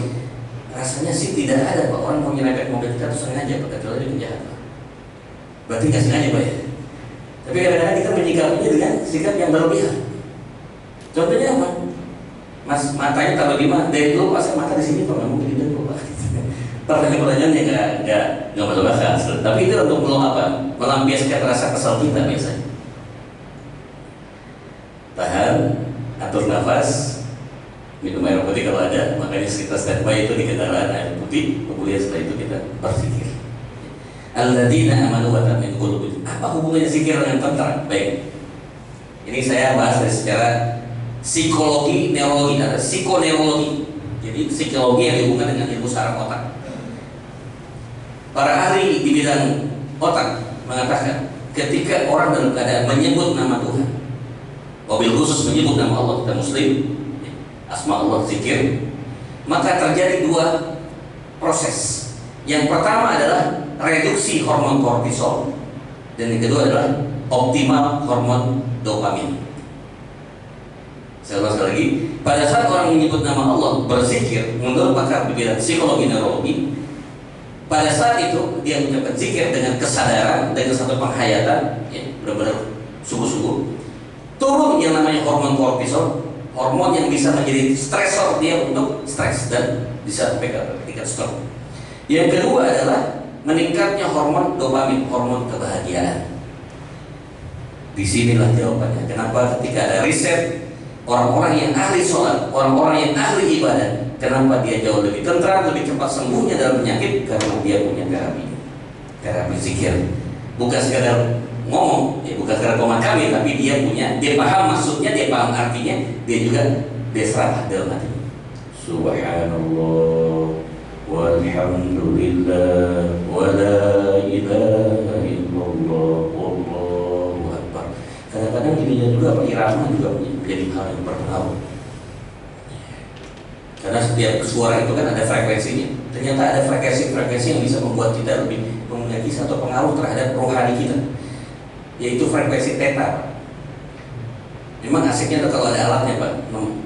rasanya sih tidak ada Pak orang mau nyerempet mobil kita terus sengaja Pak, kecuali dia penjahat Pak. Berarti nggak sengaja Pak ya. Tapi kadang-kadang kita menyikapinya dengan sikap yang berlebihan. Contohnya apa? Mas matanya taruh di mana? Dari dulu pas mata di sini Pak, nggak mungkin di dulu Pak. Pertanyaan-pertanyaannya nggak masuk akal. Tapi itu untuk apa? Melampiaskan rasa kesal kita biasanya. Tahan, atur nafas, minum air putih kalau ada, makanya kita standby itu di kendaraan air putih, kemudian setelah itu kita berzikir. Alladzina amanu wa tatma'innu qulubuhum. Apa hubungannya zikir dengan tentram? Baik. Ini saya bahas dari secara psikologi, neurologi, ada psikoneurologi. Jadi psikologi yang dihubungkan dengan ilmu saraf otak. Para ahli di bidang otak mengatakan ketika orang dalam keadaan menyebut nama Tuhan, wabil khusus menyebut nama Allah, kita Muslim, asma Allah, zikir, maka terjadi dua proses. Yang pertama adalah reduksi hormon kortisol, dan yang kedua adalah optimal hormon dopamin. Saya ulang sekali lagi, pada saat orang menyebut nama Allah, berzikir, menurut pakar di bidang psikologi neurologi, pada saat itu dia mengucapkan zikir dengan kesadaran, dengan satu penghayatan, ya, benar-benar sungguh-sungguh, turun yang namanya hormon kortisol, hormon yang bisa menjadi stresor dia untuk stres dan bisa sampai ke tingkat stroke. Yang kedua adalah meningkatnya hormon dopamin, hormon kebahagiaan. Disinilah jawabannya. Kenapa ketika ada riset orang-orang yang ahli sholat, orang-orang yang ahli ibadah, kenapa dia jauh lebih tentram, lebih cepat sembuhnya dalam penyakit? Karena dia punya terapi zikir. Bukan sekadar ngomong, ya bukan sekedar komat kami, tapi dia paham maksudnya, dia paham artinya, dia juga dia serap dalam hati. Subhanallah walhamdulillah wa la ilaha illallah wallahu akbar. Kadang-kadang dirinya juga irama juga menjadi hal yang berpengaruh. Karena setiap suara itu kan ada frekuensinya. Ternyata ada frekuensi yang bisa membuat kita lebih memiliki satu pengaruh terhadap rohani kita, yaitu frekuensi theta. Memang asiknya tuh kalau ada alatnya Pak,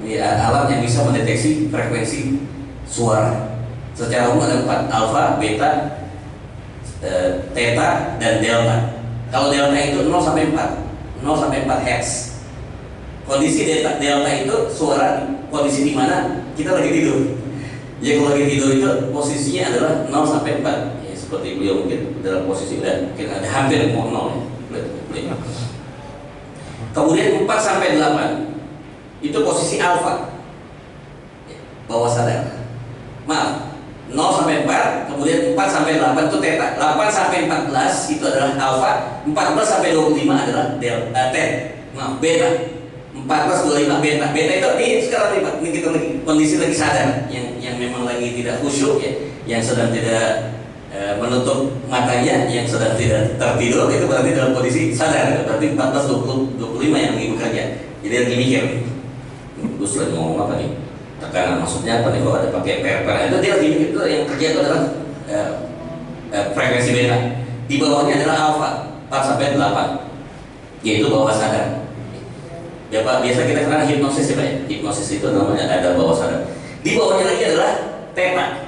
ya, alat yang bisa mendeteksi frekuensi suara. Secara umum ada 4, alfa, beta, theta, dan delta. Kalau delta itu 0 sampai 4, 0 sampai 4 Hz. Kondisi delta itu suara kondisi di mana kita lagi tidur. Ya kalau lagi tidur itu posisinya adalah 0 sampai 4. Ya, seperti beliau mungkin dalam posisi mungkin ada hampir mau 0 ya. Kemudian 4 sampai 8 itu posisi alfa, bawah sadar. Maaf, 0 sampai 4, kemudian 4 sampai 8 itu theta. 8 sampai 14 itu adalah alfa, 14 sampai 25 adalah delta, beta. 14, 25 beta. Beta itu ini sekarang ini kita lagi kondisi lagi sadar, yang memang lagi tidak khusyuk ya, yang sedang tidak menutup matanya, yang sedang tidak tertidur, itu berarti dalam kondisi sadar. Berarti 14, 20, 25 yang lagi bekerja. Jadi lagi mikir, Gus lagi ngomong apa nih? Tekanan maksudnya apa nih? Kalau ada pakai per itu dia lagi mikir. Itu yang kerja itu adalah frekuensi beta. Di bawahnya adalah alfa, 4 sampai 8, yaitu bawah sadar. Ya Pak, biasa kita kenal hipnosis ya Pak ya? Hipnosis itu namanya ada bawah sadar. Di bawahnya lagi adalah theta,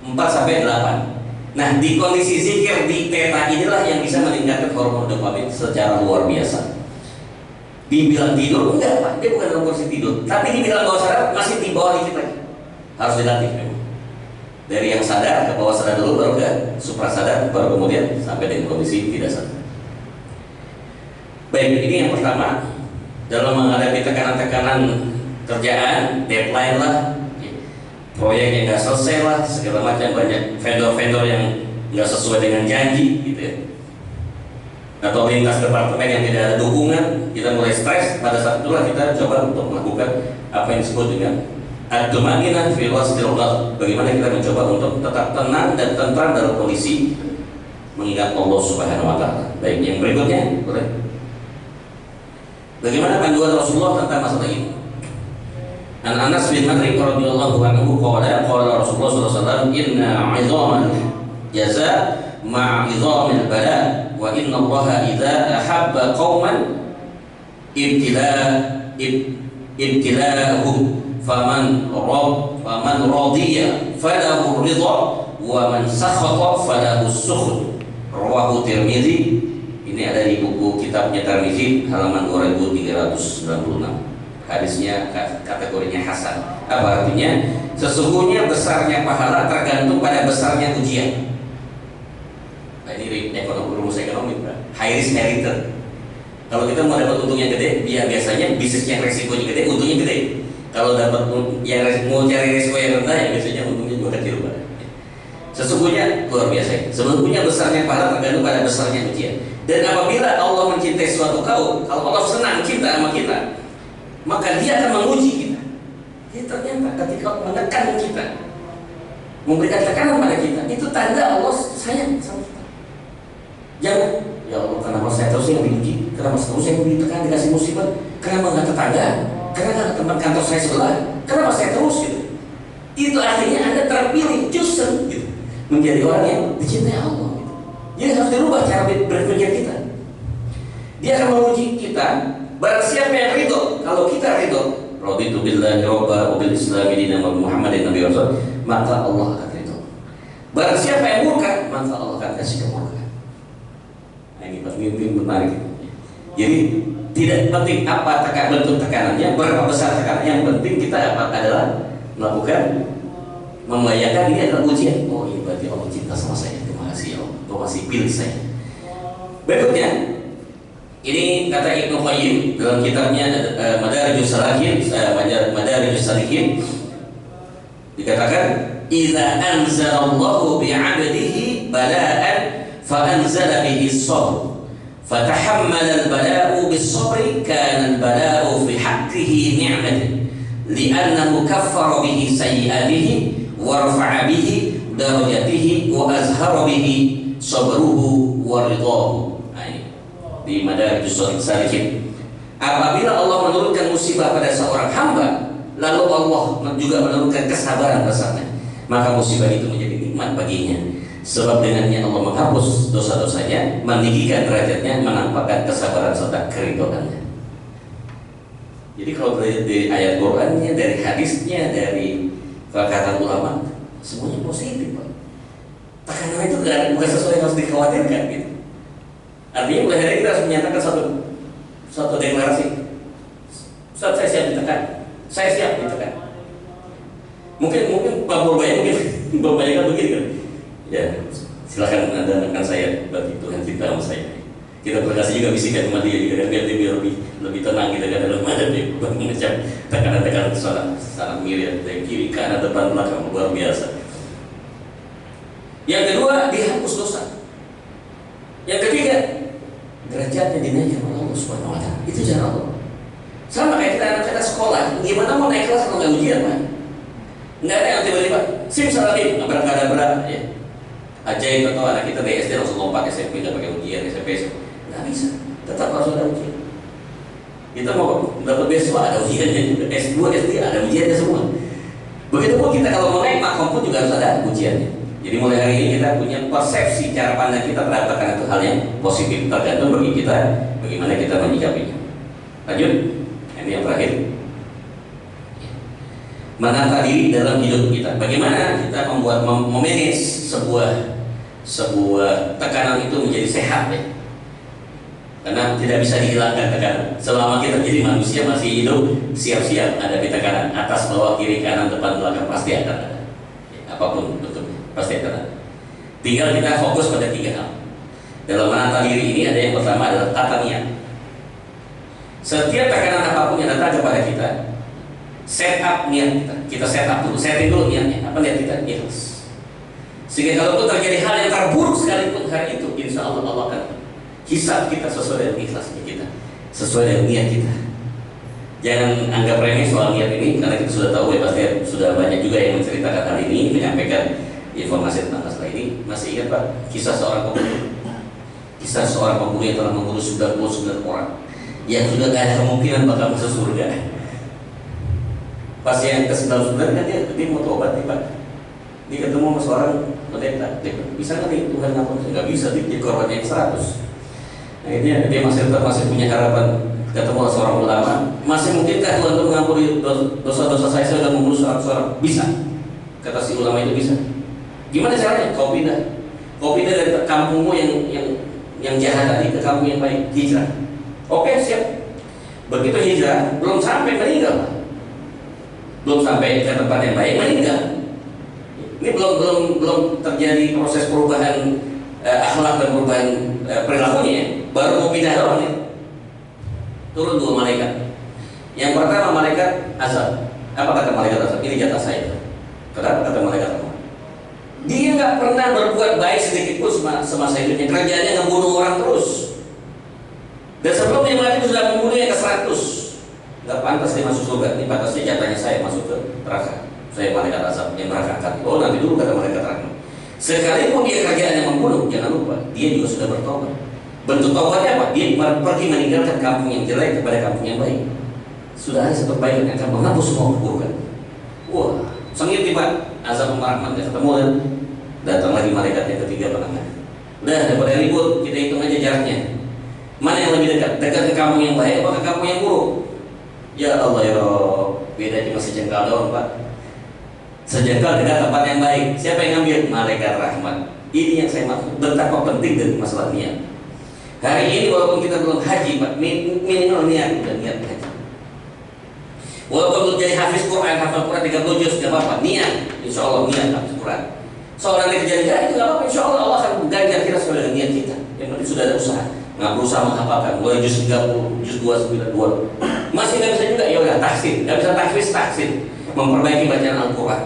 4 sampai 8. Nah, di kondisi zikir di theta inilah yang bisa meningkatkan hormon dopamin secara luar biasa. Dibilang tidur, enggak Pak, dia bukan dalam kondisi tidur. Tapi dibilang bawah sadar, masih di bawah dikit lagi. Harus dilatih memang. Dari yang sadar ke bawah sadar dulu, baru ke suprasadar, baru kemudian sampai dengan kondisi tidak sadar. Baik, ini yang pertama. Dalam menghadapi tekanan-tekanan kerjaan, deadline lah, proyek yang nggak selesai lah, segala macam, banyak vendor-vendor yang nggak sesuai dengan janji, gitu ya. Atau lintas departemen yang tidak ada dukungan, kita mulai stres. Pada saat itulah kita coba untuk melakukan apa yang disebut dengan ad-dumanina fi wasdil qalb. Bagaimana kita mencoba untuk tetap tenang dan tentram dalam kondisi mengingat Allah Subhanahu wa taala. Baik, yang berikutnya, boleh. Bagaimana panduan Rasulullah tentang masalah ini? An Anas bin Malik radhiyallahu anhu qala Rasulullah sallallahu alaihi wasallam inna 'idhamal jaza ma'a 'idhamil bala wa inna Allah idza ahabba qauman ibtila'ahum faman radiya falahu ridha wa man sakhata falahu sukhut. Rawahu Tirmizi. Ini ada di buku kitabnya Tirmizi halaman 2396. Hadisnya kategorinya hasan. Apa artinya? Sesungguhnya besarnya pahala tergantung pada besarnya ujian. Nah, ini rumus ekonomi, high risk high return. Kalau kita mau dapat untung yang gede, ya biasanya bisnis yang resikonya gede, untungnya gede. Kalau dapat yang mau cari resiko yang rendah, ya biasanya untungnya juga kecil, Pak. Sesungguhnya luar biasa. Sesungguhnya besarnya pahala tergantung pada besarnya ujian. Dan apabila Allah mencintai suatu kaum, kalau Allah senang cinta sama kita, maka Dia akan menguji kita. Ya, ternyata ketika menekan kita, memberikan tekanan pada kita, itu tanda Allah sayang sama kita. Jangan, ya Allah, kenapa saya terus yang diuji? Kenapa terus yang ditekan, dikasih musibah? Kenapa nggak tetangga? Kenapa nggak teman kantor saya sebelah? Kenapa saya terus gitu? Itu artinya Anda terpilih justru gitu, menjadi orang yang dicintai Allah gitu. Jadi harus dirubah cara berpikir kita. Dia akan menguji kita. Barang siapa yang ridho, kalau kita ridho, raditu billahi rabba wa bil islami dinan wa Muhammadin nabi rasul, maka Allah akan ridho. Barang siapa yang murka, maka Allah akan kasih kemurkaan. Nah, ini mimpi menarik. Jadi tidak penting apa bentuk tekanannya, berapa besar tekanannya, yang penting kita adalah melakukan, membayangkan ini adalah ujian. Oh, ini berarti Allah cinta sama saya. Terima kasih ya Allah, Allah masih pilih saya. Berikutnya, ini kata Ibnu Qayyim dalam kitabnya Madarijus Salikin, dikatakan, "Idza anzalallahu bi'abdihi bala'an fa anzala bihi as-sabr." Fatahammal al-bala'u bis-sabri kana al-bala'u fi haqqihi ni'matan li'annahu kaffara bihi sayyi'atihi wa rafa'a bihi darajatihi wa azhara bihi sabruhu wa ridahu. Nah, ini di Madarijus Salikin. Apabila Allah menurunkan musibah pada seorang hamba, lalu Allah juga menurunkan kesabaran bersama, maka musibah itu menjadi nikmat baginya. Sebab dengannya Allah menghapus dosa-dosanya, meninggikan derajatnya, menampakkan kesabaran serta keridhoannya. Jadi kalau dari ayat Qur'annya, dari hadisnya, dari perkataan ulama, semuanya positif, Pak. Tekanan itu bukan sesuatu yang harus dikhawatirkan gitu. Artinya mulai hari ini kita harus menyatakan satu deklarasi. Ustaz, saya siap ditekan. Saya siap ditekan. Mungkin Pak Purbaya membayangkan begini kan. Ya, silakan Anda akan saya, bagi Tuhan cinta sama saya. Kita berkasih juga bisikan sama dia juga, biar dia lebih tenang gitu kan, dalam ada dia mengecam tekanan-tekanan sangat mirip dari kiri kanan depan belakang, luar biasa. Yang kedua, dihapus dosa. Yang ketiga, derajatnya dinaikkan oleh Allah Subhanahu wa Ta'ala. Itu cara Allah. Sama kayak kita sekolah, gimana mau naik kelas kalau nggak ujian, Pak? Nggak ada yang tiba-tiba simsalabim, abracadabra, ya. Ajaib atau anak kita dari SD langsung lompat SMP nggak pakai ujian, SMP nggak bisa, tetap harus ada ujian. Kita mau dapat beasiswa ada ujiannya juga, S2, SD ada ujiannya semua. Begitu pun kita kalau mau naik makom pun juga harus ada ujiannya. Jadi mulai hari ini kita punya persepsi cara pandang kita terhadap tekanan itu hal yang positif, tergantung bagi kita bagaimana kita menyikapinya. Lanjut, ini yang terakhir. Menata diri dalam hidup kita. Bagaimana kita membuat memanage sebuah tekanan itu menjadi sehat ya. Karena tidak bisa dihilangkan tekanan. Selama kita jadi manusia masih hidup, siap-siap ada di tekanan atas, bawah, kiri, kanan, depan, belakang pasti akan ada. Ya, apapun bentuknya pasti akan ada. Tinggal kita fokus pada 3 hal. Dalam menata diri ini ada yang pertama adalah tata niat. Setiap tekanan apapun yang datang kepada kita, set up niat kita. Kita set up dulu, setting dulu niatnya. Apa niat kita? Ikhlas. Sehingga kalau itu terjadi hal yang terburuk sekalipun hari itu, insya Allah Allah akan hisab kita sesuai dengan ikhlasnya kita, sesuai dengan niat kita. Jangan anggap remeh soal niat ini, karena kita sudah tahu ya, pasti sudah banyak juga yang menceritakan hal ini, menyampaikan informasi tentang masalah ini. Masih ingat Pak, kisah seorang pembunuh? Kisah seorang pembunuh yang telah membunuh 99 orang yang sudah tidak ada kemungkinan bakal masuk surga. Pas yang ke-99 kan dia mau tobat nih Pak. Dia ketemu sama seorang pendeta, bisa nggak nih Tuhan ngampun? Nggak bisa, dia korbannya yang 100. Akhirnya dia masih punya harapan ketemu seorang ulama, masih mungkinkah Tuhan untuk mengampuni dosa-dosa saya sudah membunuh seorang? Bisa. Kata si ulama itu bisa. Gimana caranya? Kau pindah dari kampungmu yang jahat tadi ke kampung yang baik, hijrah. Oke, siap. Begitu hijrah, belum sampai meninggal, belum sampai ke tempat yang baik meninggal. Ini belum terjadi proses perubahan akhlak dan perubahan perilakunya, baru mau pindah doang nih. Turun dua malaikat. Yang pertama malaikat azab. Apa kata malaikat azab? Ini jatah saya. Kenapa kata malaikat azab? Dia nggak pernah berbuat baik sedikit pun semasa hidupnya. Kerjanya ngebunuh orang terus. Dan sebelum dia mati sudah membunuhnya ke 100. Nggak pantas dia masuk surga. Ini pantasnya jatahnya saya masuk ke neraka. Saya malaikat azab yang neraka akan. Oh nanti dulu kata malaikat rahmat. Sekalipun dia kerjaannya membunuh, jangan lupa dia juga sudah bertobat. Bentuk taubatnya apa? Dia pergi meninggalkan kampung yang jelek kepada kampung yang baik. Sudah ada satu kebaikan yang akan menghapus semua keburukan. Wah, sengit tiba azab rahmat nggak ketemu dan datang lagi malaikat yang ketiga penengah. Udah daripada ribut, kita hitung aja jaraknya. Mana yang lebih dekat? Dekat ke kampung yang baik atau ke kampung yang buruk? Ya Allah ya Rob, bedanya masih jengkal doang Pak. Sejengkal dekat tempat yang baik. Siapa yang ngambil? Malaikat rahmat. Ini yang saya maksud. Betapa penting dari masalah niat. Hari ini walaupun kita belum haji, Pak, minimal niat udah niat haji. Walaupun belum jadi hafiz Quran, hafal Quran 30 juz, nggak apa-apa. Niat, insya Allah niat hafiz Quran. Seorang yang kerja itu nggak apa-apa. Insya Allah Allah akan ganjar kita sesuai dengan niat kita. Yang penting sudah ada usaha. Nggak berusaha menghafalkan. Mulai juz 30, juz 292. Masih nggak bisa juga, ya udah tahsin. Nggak bisa tahsin. Memperbaiki bacaan Al-Quran.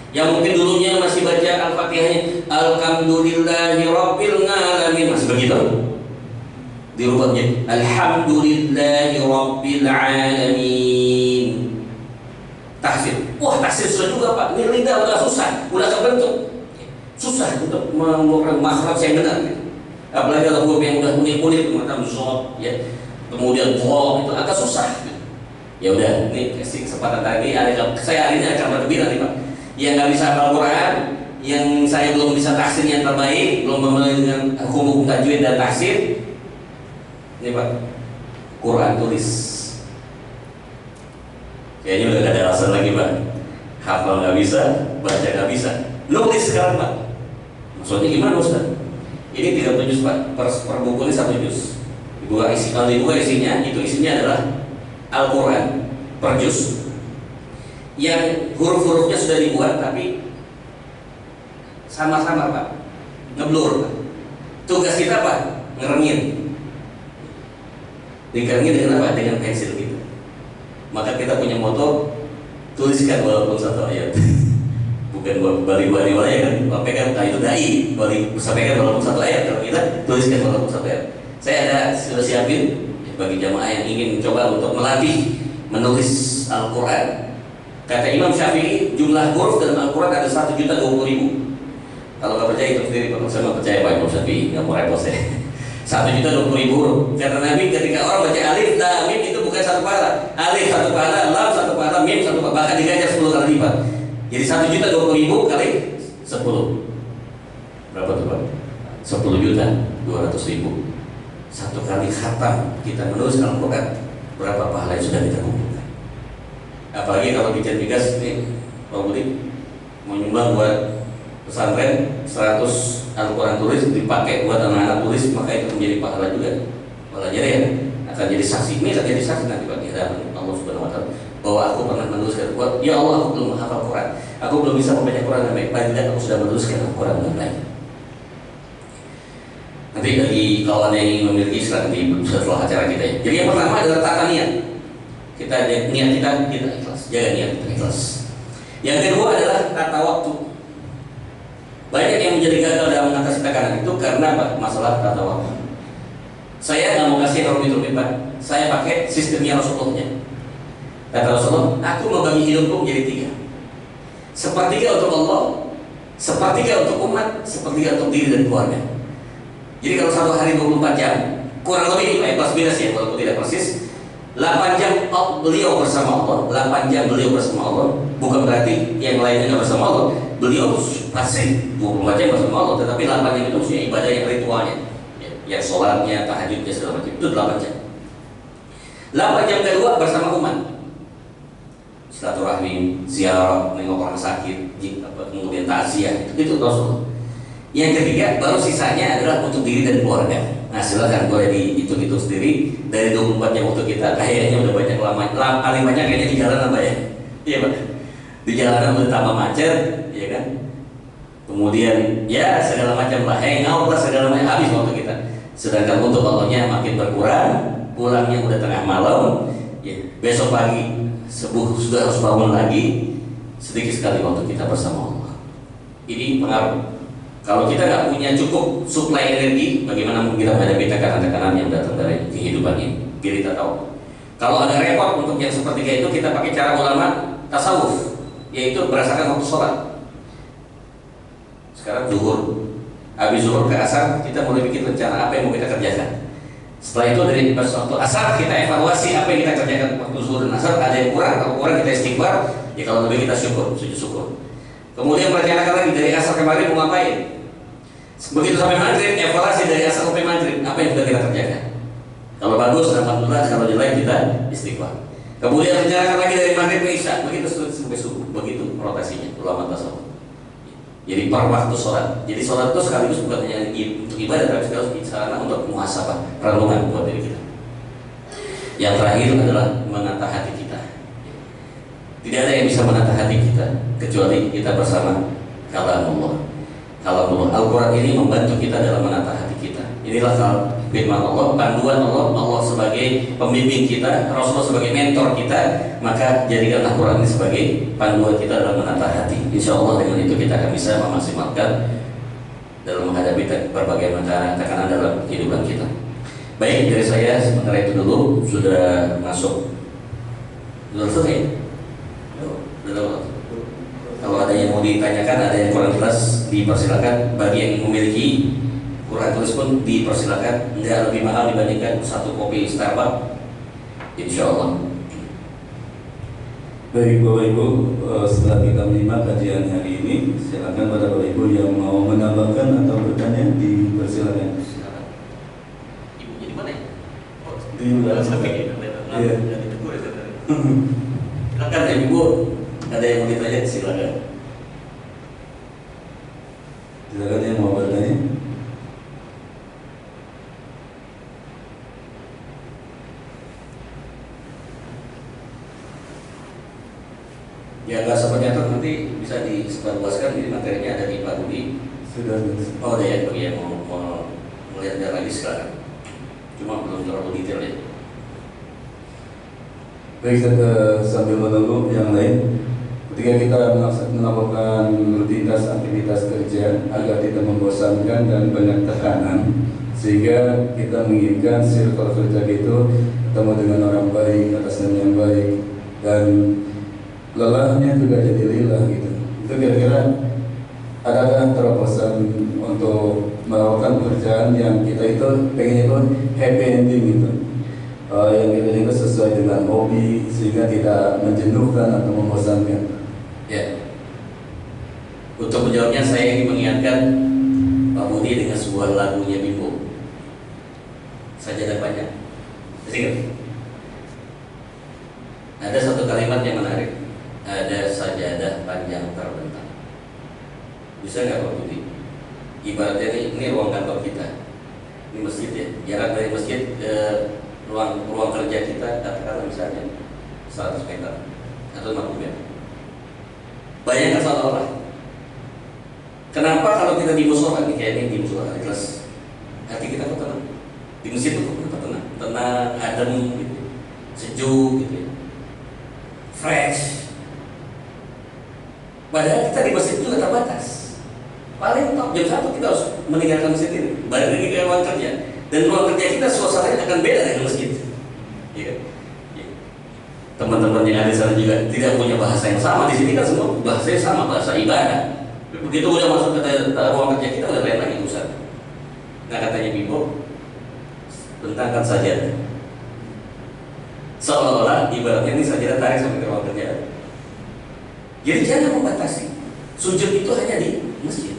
Yang mungkin dulunya masih baca Al-Fatihahnya Alhamdulillahi Rabbil Alamin, masih begitu, dirubah menjadi Alhamdulillahi Rabbil Alamin. Tahsin. Wah, tahsin susah juga Pak. Ini lidah udah susah, udah kebentuk. Susah untuk mengeluarkan makhraj yang benar. Apalagi kalau huruf yang udah unik-unik, macam zot, ya. Kemudian dha itu agak susah. Ya udah, ini kasih kesempatan tadi. Saya hari ini akan bergembira nih Pak. Yang nggak bisa hafal Quran, yang saya belum bisa tahsin yang terbaik, belum memenuhi dengan hukum tajwid dan tahsin. Ini Pak, Quran tulis. Kayaknya udah gak ada alasan lagi Pak. Hafal nggak bisa, baca nggak bisa, nulis sekarang Pak. Maksudnya gimana Ustaz? Ini 3 juz Pak, per buku ini 1 juz. Kalau dibuka isinya, itu isinya adalah Al-Quran per juz. Yang huruf-hurufnya sudah dibuat tapi sama-sama Pak, ngeblur Pak. Tugas kita Pak, ngerengin. Dikerengin dengan apa? Dengan pensil gitu. Maka kita punya moto, tuliskan walaupun 1 ayat. Bukan bari-bari ya kan, sampaikan, nah itu dai, sampaikan walaupun 1 ayat. Kalau kita tuliskan walaupun 1 ayat. Saya sudah siapin bagi jamaah yang ingin mencoba untuk melatih menulis Al-Quran. Kata Imam Syafi'i, jumlah huruf dalam Al-Quran ada 1.020.000. Kalau nggak percaya itu sendiri, kalau saya nggak percaya Pak Imam Syafi'i, nggak mau repot saya. 1.020.000 huruf. Kata Nabi, ketika orang baca alif, lam, mim itu bukan 1 pahala. Alif 1 pahala, lam 1 pahala, mim 1 pahala, bahkan digajar 10 kali lipat. Jadi 1.020.000 kali 10. Berapa tuh Pak? 10.200.000. 1 kali khatam kita menulis Al-Quran, berapa pahala yang sudah kita kumpulkan. Apalagi kalau bicara migas ini Pak Budi menyumbang buat pesantren 100 Al-Quran tulis dipakai buat anak-anak tulis, maka itu menjadi pahala juga. Pahala jariah akan jadi saksi. Ini akan jadi saksi nanti Pak di hadapan Allah Subhanahu wa taala bahwa aku pernah menuliskan buat ya Allah, aku belum menghafal Quran, aku belum bisa membaca Quran dengan baik, padahal aku sudah menuliskan Al-Quran dengan baik. Nanti bagi kawan yang ingin memiliki Islam di setelah acara kita ya. Jadi yang pertama adalah tata niat. Kita niat kita ikhlas, jaga niat kita ikhlas. Yang kedua adalah tata waktu. Banyak yang menjadi gagal dalam mengatasi tekanan itu karena apa? Masalah tata waktu. Saya nggak mau kasih rumit-rumit Pak. Saya pakai sistemnya Rasulullahnya. Kata Rasulullah, aku membagi hidupku menjadi 3. Sepertiga untuk Allah, sepertiga untuk umat, sepertiga untuk diri dan keluarga. Jadi kalau 1 hari 24 jam, kurang lebih plus minus ya, walaupun tidak persis, 8 jam beliau bersama Allah, 8 jam beliau bersama Allah, bukan berarti yang lainnya nggak bersama Allah. Beliau pasti 24 jam bersama Allah, tetapi 8 jam itu maksudnya ibadah yang ritualnya, yang sholatnya, tahajudnya segala macam, itu 8 jam. 8 jam kedua bersama umat, silaturahmi, ziarah, nengok orang sakit, kemudian takziah, itu Rasul. Yang ketiga baru sisanya adalah untuk diri dan keluarga. Nah silakan boleh dihitung-hitung sendiri dari 24 jam waktu kita, kayaknya udah banyak paling banyak kayaknya di jalan apa ya? Iya Pak. Di jalanan udah tambah macet, ya kan? Kemudian ya segala macam lah, hangout lah segala macam, habis waktu kita. Sedangkan untuk Allahnya makin berkurang, pulangnya udah tengah malam, ya, besok pagi subuh sudah harus bangun lagi, sedikit sekali waktu kita bersama Allah. Ini pengaruh. Kalau kita nggak punya cukup suplai energi, bagaimana mungkin kita menghadapi tekanan-tekanan yang datang dari kehidupan ini? Kita tahu. Kalau ada repot untuk yang seperti itu, kita pakai cara ulama tasawuf, yaitu berdasarkan waktu sholat. Sekarang zuhur, habis zuhur ke asar, kita mulai bikin rencana apa yang mau kita kerjakan. Setelah itu dari waktu asar kita evaluasi apa yang kita kerjakan waktu zuhur dan asar. Ada yang kurang, kalau kurang kita istighfar, ya kalau lebih kita syukur, sujud syukur. Kemudian merencanakan lagi dari asar kemarin mau ngapain. Begitu sampai maghrib, evaluasi dari asar sampai maghrib, apa yang sudah kita kerjakan. Kalau bagus, alhamdulillah. Kalau jelek, kita istighfar. Kemudian rencanakan lagi dari maghrib ke isya, begitu sampai subuh, begitu rotasinya ulama tasawuf. Jadi per waktu sholat. Jadi sholat itu sekaligus bukan hanya untuk ibadah, tapi sekaligus sarana untuk muhasabah, renungan buat diri kita. Yang terakhir adalah menatah hati kita. Tidak ada yang bisa menatah hati kita kecuali kita bersama kalamullah. Kalamullah, Al-Quran ini membantu kita dalam menatah hati kita. Inilah firman Allah, panduan Allah, Allah sebagai pembimbing kita, Rasulullah sebagai mentor kita. Maka jadikanlah Quran ini sebagai panduan kita dalam menatah hati. Insya Allah dengan itu kita akan bisa memaksimalkan dalam menghadapi berbagai macam tekanan dalam kehidupan kita. Baik, dari saya sementara itu dulu. Sudah masuk, sudah selesai. Kalau ada yang mau ditanyakan, ada yang kurang jelas, dipersilakan. Bagi yang memiliki Quran tulis pun dipersilakan. Nggak lebih mahal dibandingkan satu kopi Starbucks, insya Allah. Baik Bapak Ibu, setelah kita menyimak kajian hari ini, silakan pada Bapak Ibu yang mau menambahkan atau bertanya, dipersilakan. Ibu jadi mana ya? Di dalam Iya. Silakan Ibu, ada yang mau ditanya, silakan. Silakan yang mau bertanya. Ya nggak sempat nyatet, nanti bisa disebarluaskan. Jadi materinya ada di Pak Budi. Sudah. Oh ada ya, bagi yang mau melihatnya lagi sekarang. Cuma belum terlalu detail ya. Baik, sambil menunggu yang lain, ketika kita melakukan rutinitas aktivitas kerja agar tidak membosankan dan banyak tekanan, sehingga kita menginginkan circle kerja itu ketemu dengan orang baik, atas nama yang baik, dan lelahnya juga jadi lillah gitu. Itu kira-kira adakah terobosan untuk melakukan pekerjaan yang kita itu pengen itu happy ending gitu, yang kita itu sesuai dengan hobi sehingga tidak menjenuhkan atau membosankan? Ya. Untuk menjawabnya saya ingin mengingatkan Pak Budi dengan sebuah lagunya Bimbo, Sajadah Panjang. Ingat? Ada satu kalimat yang menarik. Ada sajadah panjang terbentang. Bisa nggak Pak Budi? Ibaratnya ini ruang kantor kita, ini masjid ya. Jarak dari masjid ke ruang kerja kita katakanlah misalnya 100 meter atau 50 meter. Bayangkan seolah-olah. Kenapa kalau kita di musola kayak ini, di musola di kelas, hati kita kok tenang. Di masjid itu kok tenang, adem, gitu, sejuk, gitu ya, fresh. Padahal kita di masjid juga terbatas. Paling top jam 1 kita harus meninggalkan masjid ini, balik lagi ke ruang kerja. Dan ruang kerja kita suasananya akan beda dengan masjid. Ya kan? Ya. Teman-teman yang ada di sana juga tidak punya bahasa yang sama. Di sini kan semua bahasanya sama, bahasa ibadah. Begitu udah masuk ke ruang kerja kita udah lain lagi urusan. Nah katanya Bimbo, bentangkan saja. Seolah-olah ibaratnya ini saja tarik sampai ke ruang kerja. Jadi jangan membatasi. Sujud itu hanya di masjid.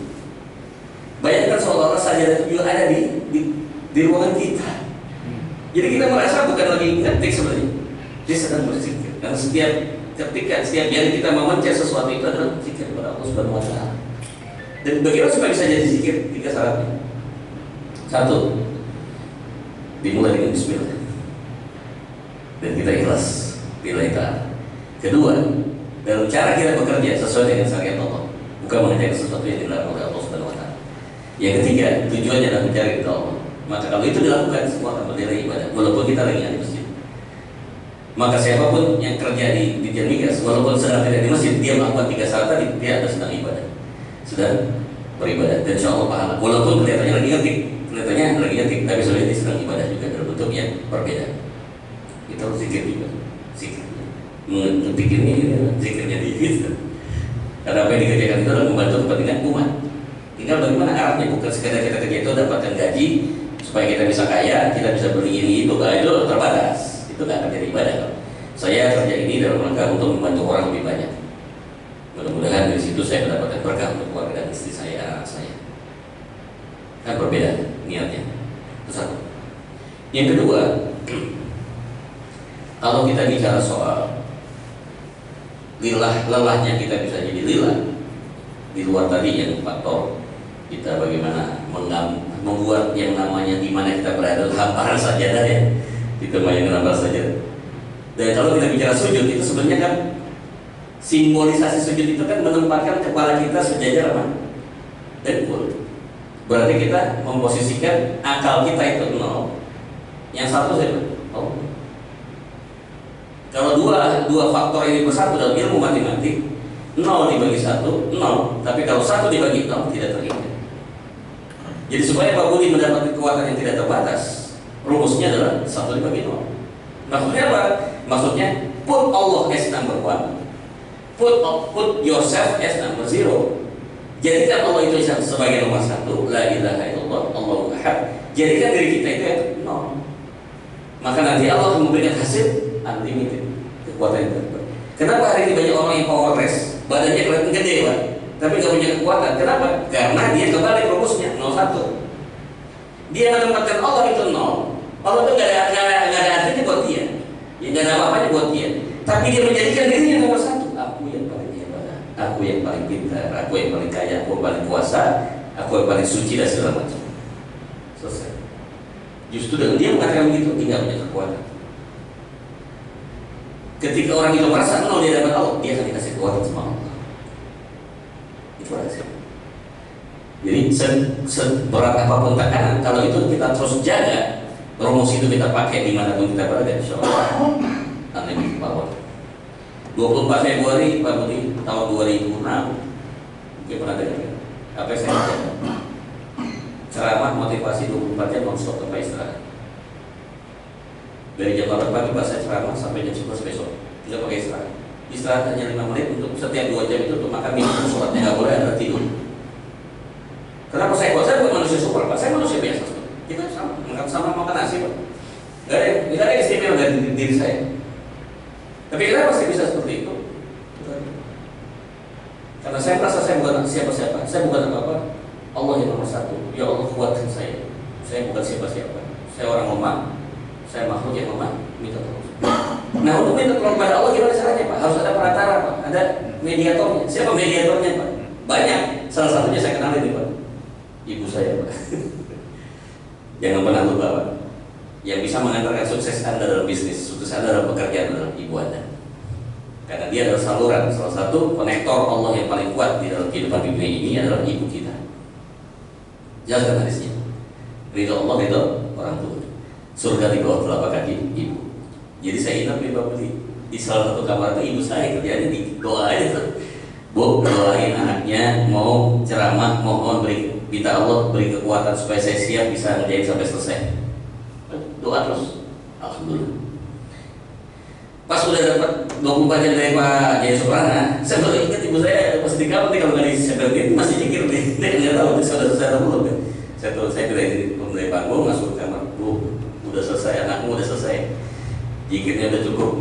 Bayangkan seolah-olah sajadah itu juga ada di ruangan kita. Jadi kita merasa bukan lagi ngetik sebenarnya, dia sedang berzikir. Dan setiap jari kita memencet sesuatu itu adalah zikir kepada Allah Subhanahu Wa Taala. Dan bagaimana supaya bisa jadi zikir? 3 syaratnya. 1, dimulai dengan Bismillah dan kita ikhlas lillahi ta'ala. 2, dalam cara kita bekerja sesuai dengan syariat Allah, bukan mengerjakan sesuatu yang dilarang oleh Allah Subhanahu Wa Taala. Yang 3, tujuannya adalah mencari ridha Allah. Maka kalau itu dilakukan, semua akan bernilai ibadah, walaupun kita lagi ada di masjid. Maka siapapun yang kerja di Dijen Migas, walaupun sedang tidak di masjid, dia melakukan 3 syarat tadi, dia ada sedang ibadah, sedang beribadah, dan insya Allah pahala. Walaupun kelihatannya lagi ngetik, tapi sebenarnya dia sedang ibadah juga dalam bentuk yang berbeda. Kita harus zikir juga, zikir. Ngetik ini zikirnya dikit. Karena apa yang dikerjakan itu adalah membantu kepentingan umat. Tinggal bagaimana arahnya, bukan sekedar kita kerja itu dapatkan gaji supaya kita bisa kaya, kita bisa beli ini itu terbatas. Itu nggak akan jadi ibadah. Saya kerja ini dalam rangka untuk membantu orang lebih banyak. Mudah-mudahan dari situ saya mendapatkan berkah untuk keluarga dan istri saya, anak saya. Kan berbeda niatnya. Itu 1. Yang kedua, kalau kita bicara soal lelahnya kita bisa jadi lillah. Di luar tadi yang faktor kita bagaimana membuat yang namanya di mana kita berada hamparan sajadah ya. Ditemani dengan saja. Dan kalau kita bicara sujud itu sebenarnya kan simbolisasi sujud itu kan menempatkan kepala kita sejajar apa? Dengkul. Berarti kita memposisikan akal kita itu 0. Yang 1 siapa? Oh. Kalau dua faktor ini bersatu dalam ilmu matematik, 0 dibagi 1, 0. Tapi kalau 1 dibagi 0 tidak terhingga. Jadi supaya Pak Budi mendapatkan kekuatan yang tidak terbatas, rumusnya adalah 1 dibagi 0. Maksudnya apa? Maksudnya put Allah as number 1, put yourself as number 0. Jadikan Allah itu sebagai nomor 1, la ilaha illallah, Allahu ahad. Jadikan diri kita itu yang 0. Maka nanti Allah akan memberikan hasil unlimited, kekuatan yang terbaik. Kenapa hari ini banyak orang yang powerless, badannya kelihatan gede Pak, tapi nggak punya kekuatan? Kenapa? Karena dia kembali rumusnya 01. Dia menempatkan Allah itu 0. Allah itu nggak ada artinya buat dia, ya nggak ada apa-apanya buat dia. Tapi dia menjadikan dirinya nomor 1. Aku yang paling hebat, aku yang paling pintar, aku yang paling kaya, aku yang paling kuasa, aku yang paling suci dan segala macam. Selesai. Justru dengan dia mengatakan begitu, dia nggak punya kekuatan. Ketika orang itu merasa 0 dia dapat Allah, dia akan dikasih kekuatan sama Allah. Itu rahasia. Jadi seberat apapun tekanan, kalau itu kita terus jaga, rumus itu kita pakai dimanapun kita berada, insya Allah unlimited power. 24 Februari Pak Budi tahun 2006, mungkin pernah dengar apa yang saya baca? Ceramah motivasi 24 jam non-stop tanpa istirahat. Dari jam 8 pagi pas saya ceramah sampai jam 11 besok, tidak pakai istirahat. Istirahat hanya 5 menit untuk setiap 2 jam itu untuk makan minum, sholatnya nggak boleh, ada tidur. Kenapa saya buat? Saya bukan manusia super Pak, saya manusia biasa. Kita sama makan nasi Pak. Gak ada yang istimewa dari diri saya. Tapi kenapa saya bisa seperti itu? Karena saya merasa saya bukan siapa-siapa, saya bukan apa-apa. Allah yang nomor 1. Ya Allah kuatkan saya. Saya bukan siapa-siapa. Saya orang lemah. Saya makhluk yang lemah. Minta tolong. Nah untuk minta tolong pada Allah gimana caranya Pak? Harus ada perantara Pak. Ada mediatornya. Siapa mediatornya Pak? Banyak. Salah satunya saya kenal ini Pak. Ibu saya Pak. Jangan pernah lupa Pak. Yang bisa mengantarkan sukses Anda dalam bisnis, sukses Anda dalam pekerjaan adalah ibu Anda. Karena dia adalah saluran, salah satu konektor Allah yang paling kuat di dalam kehidupan dunia ini adalah ibu kita. Jelaskan hadisnya. Ridho Allah, ridho orang tua. Surga di bawah telapak kaki ibu. Jadi saya ingat nih Pak Budi, di salah satu kamar itu ibu saya kerjanya di doa aja tuh. Bu, doain anaknya mau ceramah, mohon minta Allah beri kekuatan supaya saya siap bisa menjadi sampai selesai. Doa terus, alhamdulillah. Pas udah dapat 24 jam dari Pak Jaya Suprana, saya baru ingat ibu saya pas di kamar nih, kalau nggak di masih mikir nih, dia nggak tahu dia sudah selesai atau belum. Saya dari panggung masuk ke kamar, Bu, udah selesai, anakmu udah selesai, jikirnya udah cukup.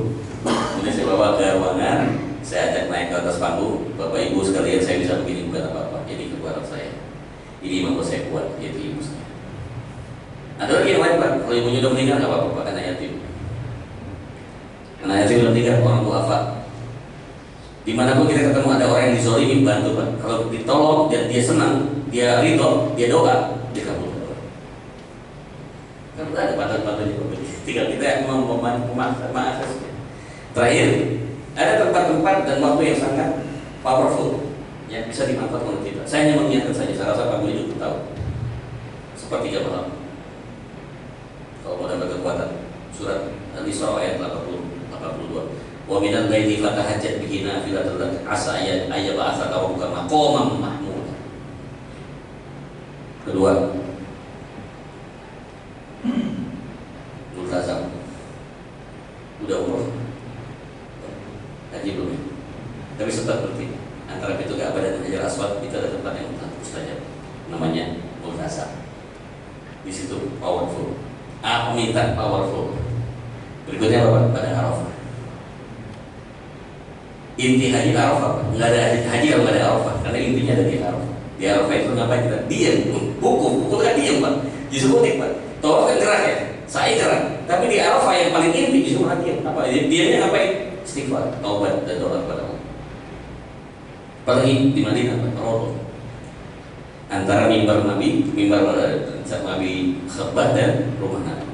Kemudian saya bawa ke ruangan, saya ajak naik ke atas panggung, Bapak Ibu sekalian, saya bisa begini bukan apa-apa, ini kekuatan saya. Ini mampu saya kuat, yaitu ibu saya. Ada lagi yang lain Pak, kalau ibunya udah meninggal nggak apa-apa Pak, anak yatim. Anak yatim udah meninggal, orang duafa. Dimanapun kita ketemu ada orang yang dizolimi, bantu Pak. Kalau ditolong dan dia senang, dia ridho, dia doa, dia kabul. Kan ada paten-patennya Pak. Tinggal kita memaksanya. Terakhir, ada tempat-tempat dan waktu yang sangat powerful yang bisa dimanfaatkan oleh kita. Saya hanya mengingatkan saja, saya rasa Pak Guru juga tahu. Sepertiga malam. Kalau mau dapat kekuatan, surat Al-Isra ayat 82. Wa minal laili fatahajjat bihi nafilatan lak asa ayyab'atsaka rabbuka maqaman mahmuda. Kedua, multazam. Udah umroh, haji belum ya? Tapi sempat berarti antara pintu Ka'bah dan Hajar Aswad itu ada tempat yang mustajab, namanya multazam. Di situ powerful, minta powerful. Berikutnya apa? Pada Arafah. Inti haji Arafah, nggak ada haji kalau nggak ada Arafah, karena intinya ada di Arafah. Di Arafah itu ngapain kita? Diam, hukum kan diam Pak. Justru unik Pak. Tawaf kan gerak ya, saya gerak. Tapi di Arafah yang paling inti justru diam. Apa? Diamnya ngapain? Istighfar, taubat dan doa kepada Allah. Apalagi di Madinah, Raudhah. Antara mimbar Nabi khutbah dan rumah Nabi.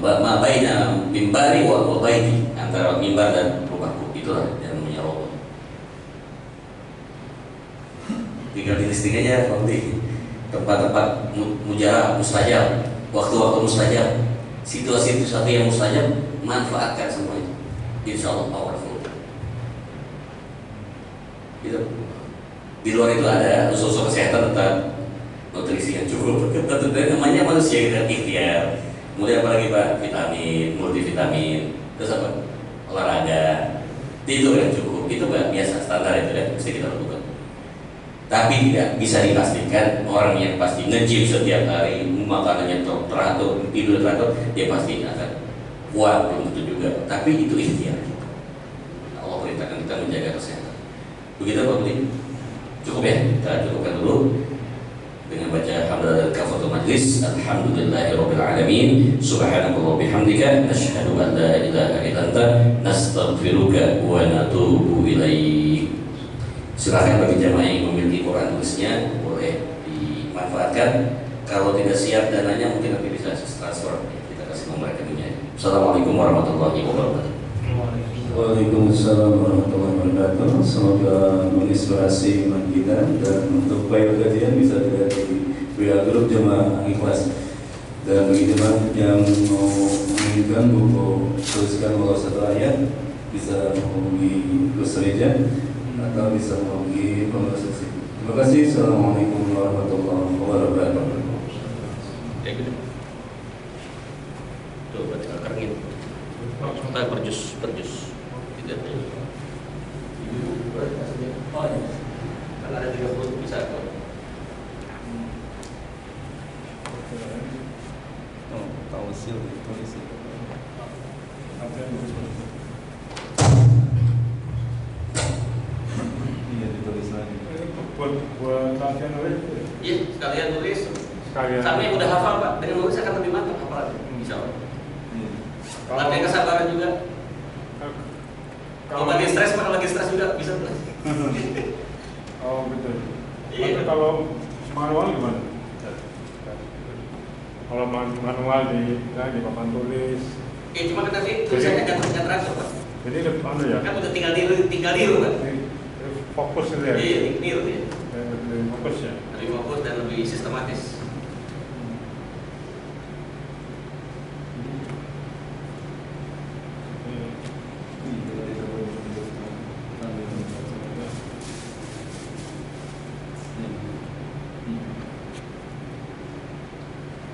Mabaina mimbari wa baiti, antara mimbar dan rumahku, itulah yang namanya Raudhah. Tinggal dilisting aja nanti tempat-tempat mujarab, mustajab, waktu-waktu mustajab, situasi-situasi yang mustajab, manfaatkan semuanya. Insya Allah powerful. Gitu. Di luar itu ada usul-usul kesehatan tentang nutrisi yang cukup. Tentunya namanya manusia kita ikhtiar. Kemudian apalagi Pak, vitamin, multivitamin, terus apa? Olahraga, tidur yang cukup. Itu Pak, biasa standar itu ya, mesti kita lakukan. Tapi tidak bisa dipastikan orang yang pasti nge-gym setiap hari, makanannya teratur, tidur teratur, dia pasti akan kuat, belum tentu juga. Tapi itu ikhtiar. Allah perintahkan kita menjaga kesehatan. Begitu Pak Budi? Cukup ya, kita cukupkan dulu dengan baca hamdalah kafatul majlis. Alhamdulillahirabbil alamin. Subhanallahi bihamdika nasyhadu an la ilaha illa anta nastaghfiruka wa natubu ilaik. Silakan bagi jamaah yang memiliki Quran tulisnya boleh dimanfaatkan. Kalau tidak siap dananya mungkin nanti bisa transfer, kita kasih nomor rekeningnya. Assalamualaikum warahmatullahi wabarakatuh. Waalaikumsalam warahmatullahi wabarakatuh. Semoga menginspirasi iman kita, dan untuk file kajian bisa dilihat di WA grup Jemaah Ikhlas. Dan bagi jemaah yang mau menginginkan buku tuliskan walau satu ayat, bisa menghubungi Gus Reja atau bisa menghubungi pengurus. Terima kasih. Assalamualaikum warahmatullahi wabarakatuh. Coba tinggal keringin. Berjus. Tidak. Oh ya. Kan ada 30 bisa kok. Oh, tausil ditulis. Iya, ditulis lagi. Buat latihan nulis. Iya, sekalian tulis. Sampai yang udah hafal Pak, dengan nulis akan lebih mantap hafalannya. Insya Allah. Latihan kesabaran juga. Kalau lagi stres juga bisa tulis. Oh betul. Iya. Tapi kalau manual gimana? Kalau manual di papan tulis. Cuma kan tadi tulisannya nggak teratur Pak. Jadi depan ya. Kan udah tinggal niru Pak. Fokus gitu ya. Iya, niru ya. Lebih fokus ya. Lebih fokus dan lebih sistematis.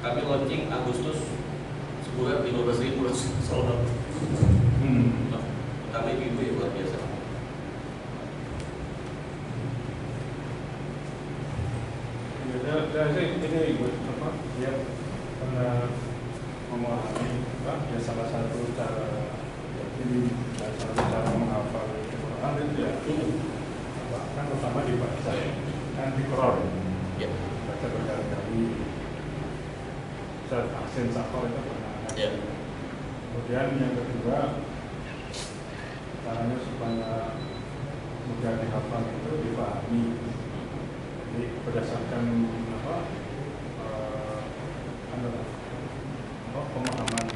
Kami launching Agustus sebulan 15.000 sold out. Pertama ibu ya luar biasa. Ini apa? Dia pernah memahami ya salah satu cara ini, salah satu cara menghafal Al-Quran itu ya. Kan pertama dibaca ya, kan dikror. Ya. Baca berkali-kali. Ustaz Ahsan Safar itu pernah. Ya. Kemudian yang kedua, caranya supaya mudah dihafal itu dipahami. Jadi berdasarkan pemahaman